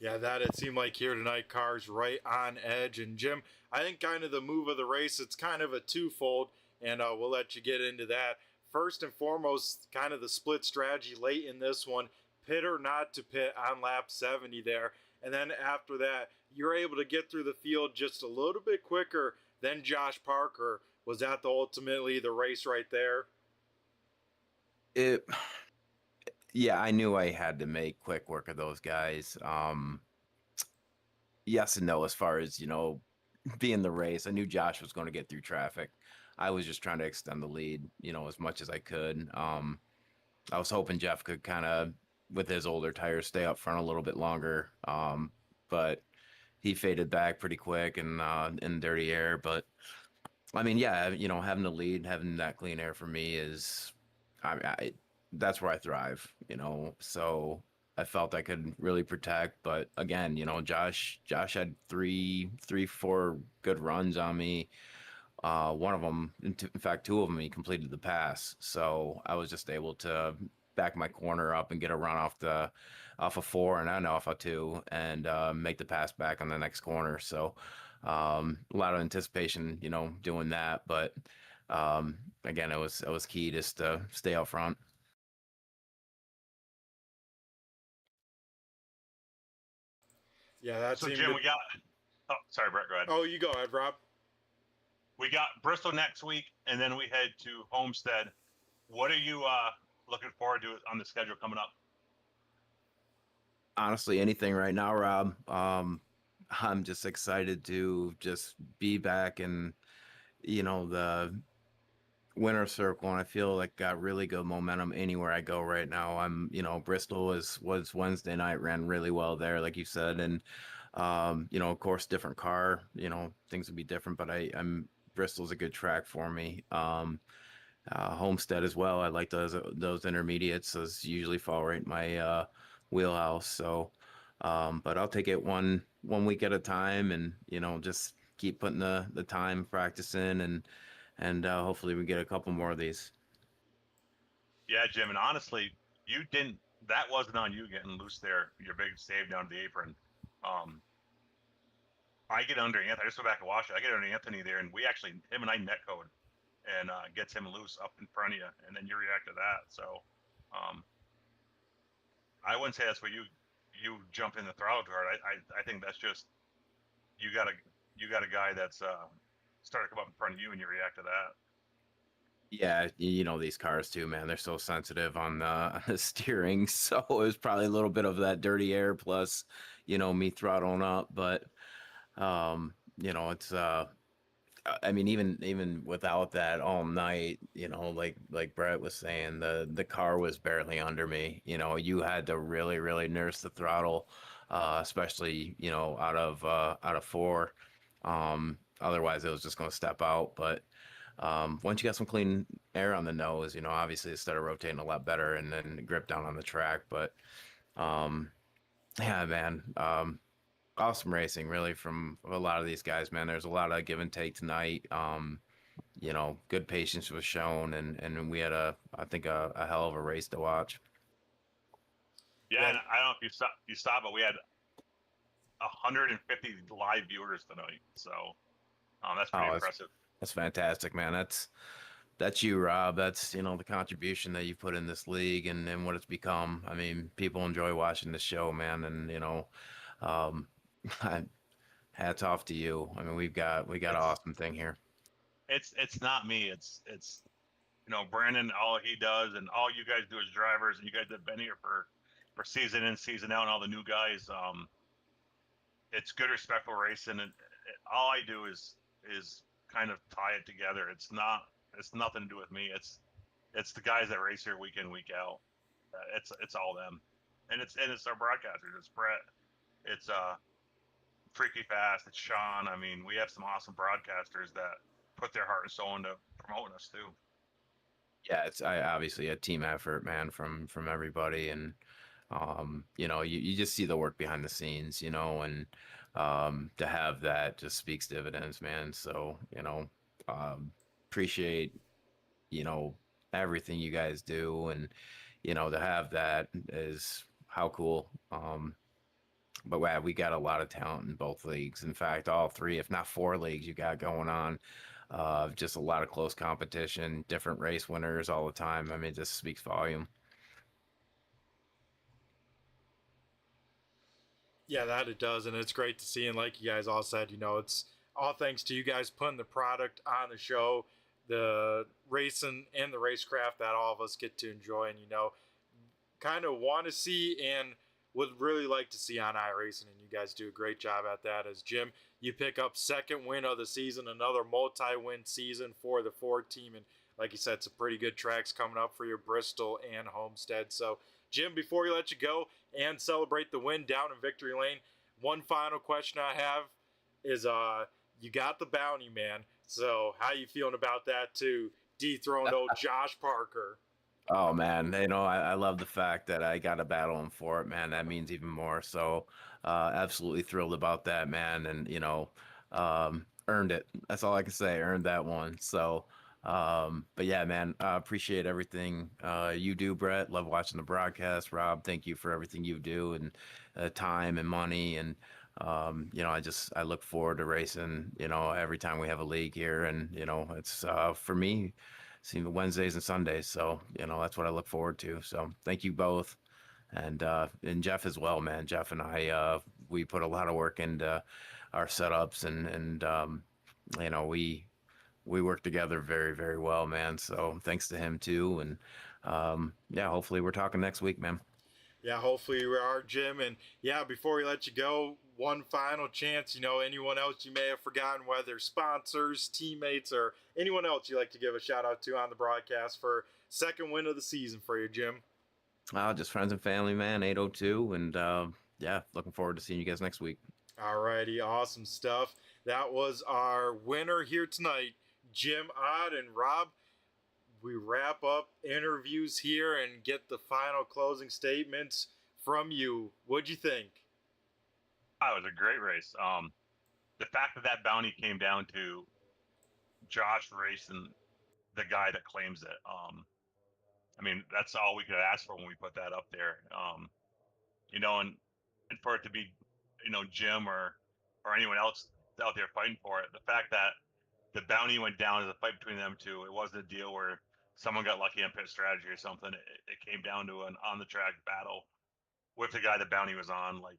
Yeah, that it seemed like here tonight, cars right on edge. And Jim, I think kind of the move of the race, it's kind of a twofold, and we'll let you get into that. First and foremost, kind of the split strategy late in this one, pit or not to pit on lap 70 there. And then after that, you're able to get through the field just a little bit quicker than Josh Parker. Was that ultimately the race right there? Yeah, I knew I had to make quick work of those guys. Yes and no, as far as, being the race. I knew Josh was going to get through traffic. I was just trying to extend the lead, as much as I could. I was hoping Jeff could kind of, with his older tires, stay up front a little bit longer. But he faded back pretty quick and in dirty air. But I mean, yeah, having the lead, having that clean air for me is, that's where I thrive, So I felt I could really protect, but again, Josh had three, 4 good runs on me. One of them, in fact, 2 of them, he completed the pass. So I was just able to back my corner up and get a run off of 4 and then off of 2 and make the pass back on the next corner. So a lot of anticipation, doing that. But again, it was key just to stay out front. Yeah, that's so Jim, we got. Oh, sorry, Brett. Go ahead. Oh, you go ahead, Rob. We got Bristol next week, and then we head to Homestead. What are you looking forward to on the schedule coming up? Honestly, anything right now, Rob. I'm just excited to just be back in, the winner circle, and I feel like got really good momentum anywhere I go right now. Bristol was Wednesday night, ran really well there, like you said, and of course, different car, things would be different, but I'm Bristol's a good track for me. Homestead as well. I like those intermediates. Those usually fall right in my wheelhouse. So, but I'll take it one week at a time, and just keep putting the time practicing, and hopefully we get a couple more of these. Yeah, Jim, and honestly, that wasn't on you getting loose there. Your big save down to the apron. I get under Anthony. I just go back and watch it. I get under Anthony there, and him and I net code, and gets him loose up in front of you, and then you react to that. So, I wouldn't say that's where you jump in the throttle too hard. I think that's just you got a guy that's started to come up in front of you, and you react to that. Yeah, these cars too, man. They're so sensitive on the steering, so it was probably a little bit of that dirty air plus, me throttling up, but. It's I mean, even without that all night, like Brett was saying, the car was barely under me. You had to really, really nurse the throttle, especially out of 4. Otherwise, it was just going to step out. But once you got some clean air on the nose, obviously it started rotating a lot better and then grip down on the track. But yeah, man. Awesome racing, really, from a lot of these guys, man. There's a lot of give and take tonight. Good patience was shown, and we had I think a hell of a race to watch. Yeah, and I don't know if you saw, but we had 150 live viewers tonight, so that's pretty impressive. That's fantastic, man. That's you, Rob. That's the contribution that you put in this league and what it's become. I mean, people enjoy watching the show, man, and hats off to you. I mean, we got an awesome thing here. It's not me. It's Brandon. All he does, and all you guys do as drivers, and you guys have been here for season in, season out, and all the new guys. It's good, respectful racing, and all I do is kind of tie it together. It's nothing to do with me. It's the guys that race here week in, week out. It's all them, and it's our broadcasters. It's Brett. It's Freaky Fast. It's Sean. I mean, we have some awesome broadcasters that put their heart and soul into promoting us too. Yeah, it's obviously a team effort, man, from everybody, and you know, you just see the work behind the scenes, you know, and to have that just speaks dividends, man. So, you know, appreciate, you know, everything you guys do, and you know, to have that is how cool. But wow, we got a lot of talent in both leagues. In fact, all three, if not four leagues you got going on. Just a lot of close competition, different race winners all the time. I mean, it just speaks volume. Yeah, that it does, and it's great to see. And like you guys all said, you know, it's all thanks to you guys putting the product on the show, the racing and the racecraft that all of us get to enjoy, and you know, kind of want to see and would really like to see on iRacing, and you guys do a great job at that. As Jim, you pick up second win of the season, another multi-win season for the Ford team, and like you said, some pretty good tracks coming up for your Bristol and Homestead. So, Jim, before we let you go and celebrate the win down in Victory Lane, one final question I have is, you got the bounty, man. So, how you feeling about that too? Dethroned old Josh Parker. Oh man, you know, I love the fact that I got to battle him for it, man. That means even more. So, absolutely thrilled about that, man. And you know, earned it. That's all I can say. Earned that one. So, but yeah, man, appreciate everything you do, Brett. Love watching the broadcast. Rob, thank you for everything you do, and time and money. And you know, I look forward to racing. You know, every time we have a league here, and you know, it's for me. See the Wednesdays and Sundays, so you know that's what I look forward to. So thank you both, and Jeff as well, man. Jeff and I, we put a lot of work into our setups, and you know we work together very very well, man. So thanks to him too, and yeah, hopefully we're talking next week, man. Yeah, hopefully we are, Jim. And yeah, before we let you go, one final chance. You know, anyone else you may have forgotten, whether sponsors, teammates, or anyone else you like to give a shout out to on the broadcast for second win of the season for you, Jim? Just friends and family, man. 802, and yeah, looking forward to seeing you guys next week. Alrighty, awesome stuff. That was our winner here tonight, Jim Odd and Rob. We wrap up interviews here and get the final closing statements from you. What'd you think? Oh, it was a great race. The fact that bounty came down to Josh racing the guy that claims it. I mean, that's all we could ask for when we put that up there. You know, and for it to be, you know, Jim or anyone else out there fighting for it, the fact that the bounty went down as a fight between them two, it wasn't a deal where someone got lucky on pit strategy or something. It came down to an on the track battle with the guy the bounty was on. Like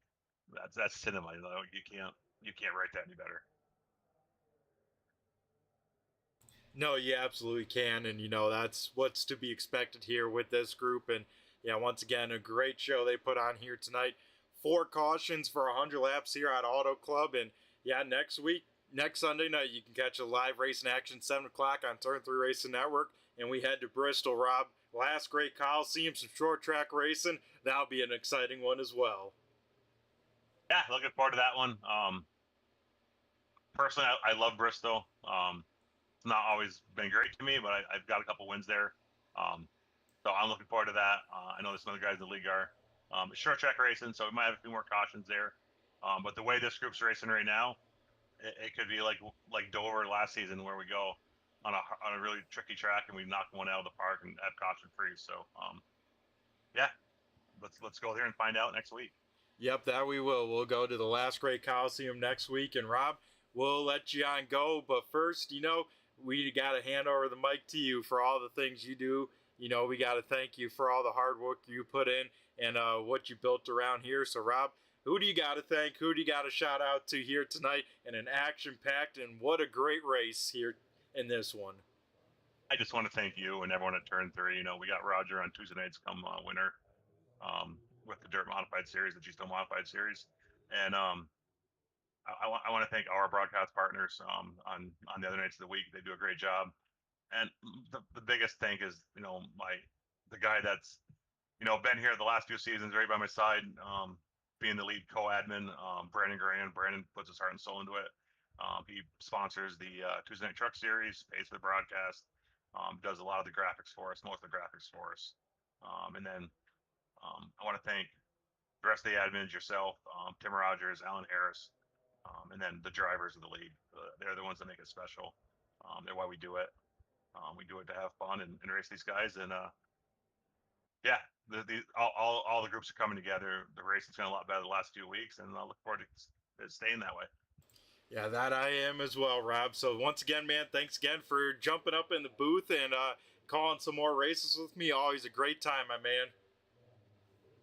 that's cinema. You know, you can't write that any better. No, you absolutely can, and you know that's what's to be expected here with this group. And yeah, once again, a great show they put on here tonight. 4 cautions for 100 laps here at Auto Club, and yeah, next Sunday night, you can catch a live racing action 7 o'clock on Turn 3 Racing Network, and we head to Bristol. Rob, last great Coliseum, some short track racing. That'll be an exciting one as well. Yeah, looking forward to that one. Personally, I love Bristol. It's not always been great to me, but I've got a couple wins there. So I'm looking forward to that. I know there's some other guys in the league are. It's short track racing, so we might have a few more cautions there. But the way this group's racing right now, it could be like Dover last season, where we go on a really tricky track and we knock one out of the park and have caution free. So yeah, let's go there and find out next week. Yep, that we will. We'll go to the last great Coliseum next week, and Rob, we'll let you on go. But first, you know, we got to hand over the mic to you for all the things you do. You know, we got to thank you for all the hard work you put in and what you built around here. So, Rob, who do you got to thank? Who do you got to shout out to here tonight in an action-packed and what a great race here in this one? I just want to thank you and everyone at Turn 3. You know, we got Roger on Tuesday nights come winner with the Dirt Modified Series, the GStone Modified Series. And I want to thank our broadcast partners on the other nights of the week. They do a great job. And the biggest thank is, you know, the guy that's, been here the last few seasons right by my side, being the lead co-admin. Brandon Grand. Brandon puts his heart and soul into it. He sponsors the Tuesday Night Truck Series, pays for the broadcast, does a lot of the graphics for us, most of the graphics for us. And then I want to thank the rest of the admins, yourself, Tim Rogers, Alan Harris, and then the drivers of the league. They're the ones that make it special. They're why we do it. We do it to have fun and race these guys. And yeah, all the groups are coming together. The racing's been a lot better the last few weeks, and I look forward to staying that way. Yeah, that I am as well, Rob. So once again, man, thanks again for jumping up in the booth and calling some more races with me. Always a great time, my man.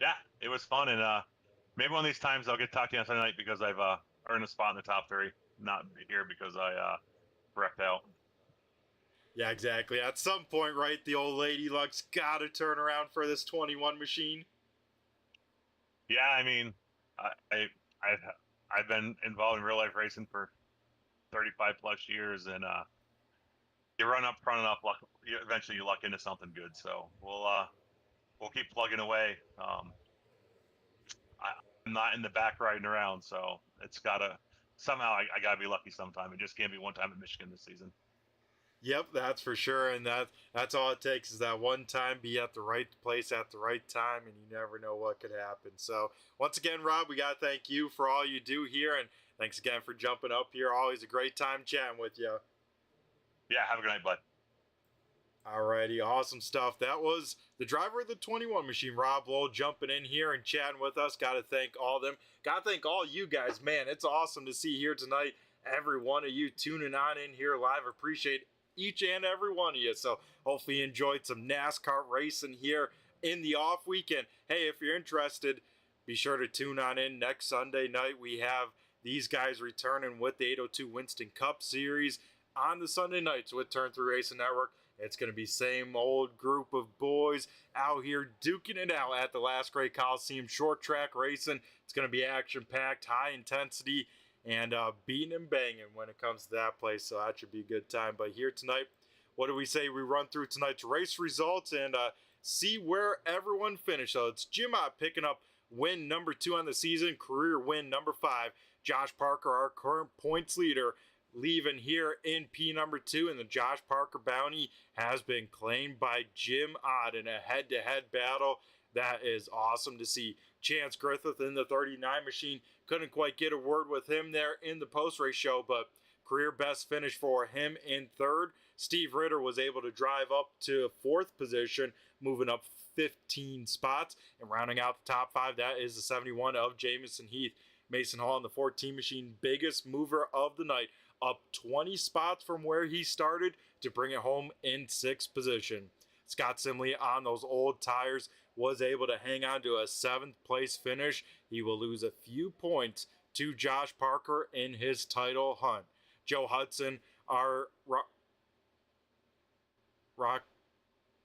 Yeah, it was fun, and maybe one of these times I'll get to talk to you on Sunday night because I've earned a spot in the top 3, not here because I wrecked out. Yeah, exactly. At some point, right, the old lady luck's got to turn around for this 21 machine. Yeah, I mean, I've been involved in real life racing for 35 plus years, and you run up front enough, eventually you luck into something good. So we'll keep plugging away. I'm not in the back riding around, so it's gotta somehow I gotta be lucky sometime. It just can't be one time at Michigan this season. Yep, that's for sure, and that's all it takes is that one time, be at the right place at the right time, and you never know what could happen. So once again, Rob, we got to thank you for all you do here, and thanks again for jumping up here. Always a great time chatting with you. Yeah, have a good night, bud. Alrighty, awesome stuff. That was the driver of the 21 machine, Rob Lowell, jumping in here and chatting with us. Got to thank all of them. Got to thank all you guys. Man, it's awesome to see here tonight. Every one of you tuning on in here live. Appreciate each and every one of you. So hopefully you enjoyed some NASCAR racing here in the off weekend. Hey, if you're interested, be sure to tune on in next Sunday night. We have these guys returning with the 802 Winston Cup Series on the Sunday nights with Turn 3 Racing Network. It's going to be same old group of boys out here duking it out at the Last Great Coliseum short track racing. It's going to be action-packed, high intensity, and beating and banging when it comes to that place, so that should be a good time. But here tonight, what do we say we run through tonight's race results and see where everyone finished? So it's Jim Ott picking up win number 2 on the season, career win number 5. Josh Parker, our current points leader, leaving here in P number 2, and the Josh Parker bounty has been claimed by Jim Ott in a head-to-head battle. That is awesome to see. Chance Griffith in the 39 machine, couldn't quite get a word with him there in the post-race show, but career best finish for him in 3rd. Steve Ritter was able to drive up to 4th position, moving up 15 spots, and rounding out the top 5, that is the 71 of Jamison Heath. Mason Hall in the 14 machine, biggest mover of the night, up 20 spots from where he started to bring it home in 6th position. Scott Simley on those old tires was able to hang on to a 7th place finish. He will lose a few points to Josh Parker in his title hunt. Joe Hudson, our Rock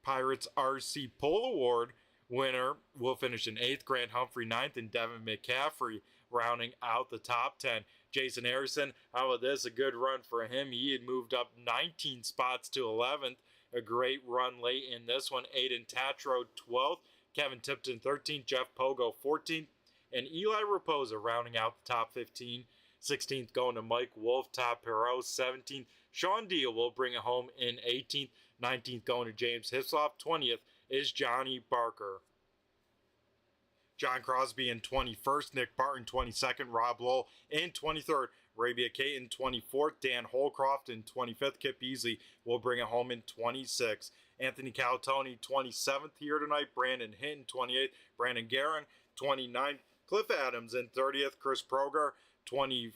Pirates RC Pole Award winner, will finish in 8th. Grant Humphrey 9th, and Devin McCaffrey rounding out the top 10. Jason Harrison, how about this? A good run for him. He had moved up 19 spots to 11th. A great run late in this one. Aiden Tatro 12th. Kevin Tipton 13th. Jeff Pogo 14th. And Eli Raposa rounding out the top 15. 16th going to Mike Wolf. Todd Perot 17th. Sean Deal will bring it home in 18th. 19th going to James Hislop. 20th is Johnny Barker. John Crosby in 21st, Nick Barton 22nd, Rob Lowell in 23rd, Arabia Caton 24th, Dan Holcroft in 25th, Kip Beasley will bring it home in 26th. Anthony Calatoni 27th here tonight, Brandon Hinton 28th, Brandon Guerin 29th, Cliff Adams in 30th, Chris Proger 31st,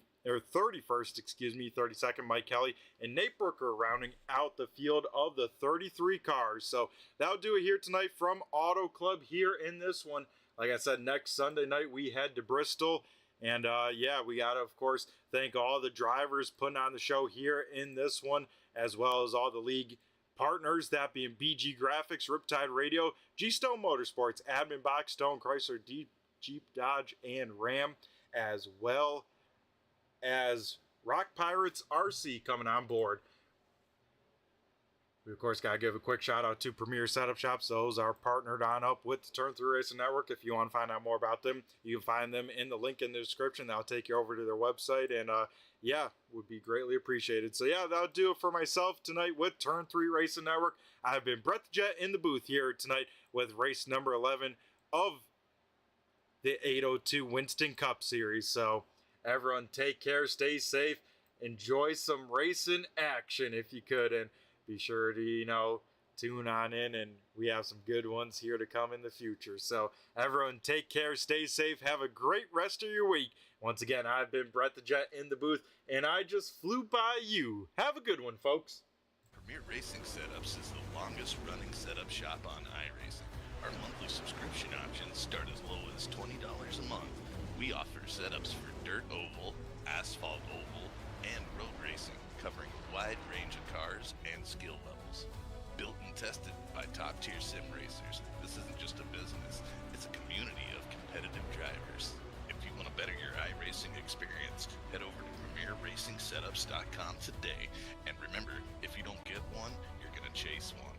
32nd, Mike Kelly, and Nate Brooker rounding out the field of the 33 cars. So that'll do it here tonight from Auto Club here in this one. Like I said, next Sunday night we head to Bristol. And yeah, we got to, of course, thank all the drivers putting on the show here in this one, as well as all the league partners, that being BG Graphix, Riptide Radio, GStone Motorsports, Admin Boxx, Stone, Chrysler, Jeep, Dodge, and Ram, as well as Rock Pirates RC coming on board. We, of course, got to give a quick shout out to Premier Setup Shops. Those are partnered on up with the Turn 3 Racing Network. If you want to find out more about them, you can find them in the link in the description. That'll take you over to their website. And, yeah, would be greatly appreciated. So, yeah, that'll do it for myself tonight with Turn 3 Racing Network. I've been Brett the Jet in the booth here tonight with race number 11 of the 802 Winston Cup Series. So, everyone take care, stay safe, enjoy some racing action if you could, and be sure to, tune on in, and we have some good ones here to come in the future. So, everyone take care, stay safe, have a great rest of your week. Once again, I've been Brett the Jet in the booth, and I just flew by you. Have a good one, folks. Premier Racing Setups is the longest running setup shop on iRacing. Our monthly subscription options start as low as $20 a month. We offer setups for dirt oval, asphalt oval, and road racing, covering a wide range of cars and skill levels. Built and tested by top-tier sim racers, this isn't just a business, it's a community of competitive drivers. If you want to better your iRacing experience, head over to PremierRacingSetups.com today, and remember, if you don't get one, you're going to chase one.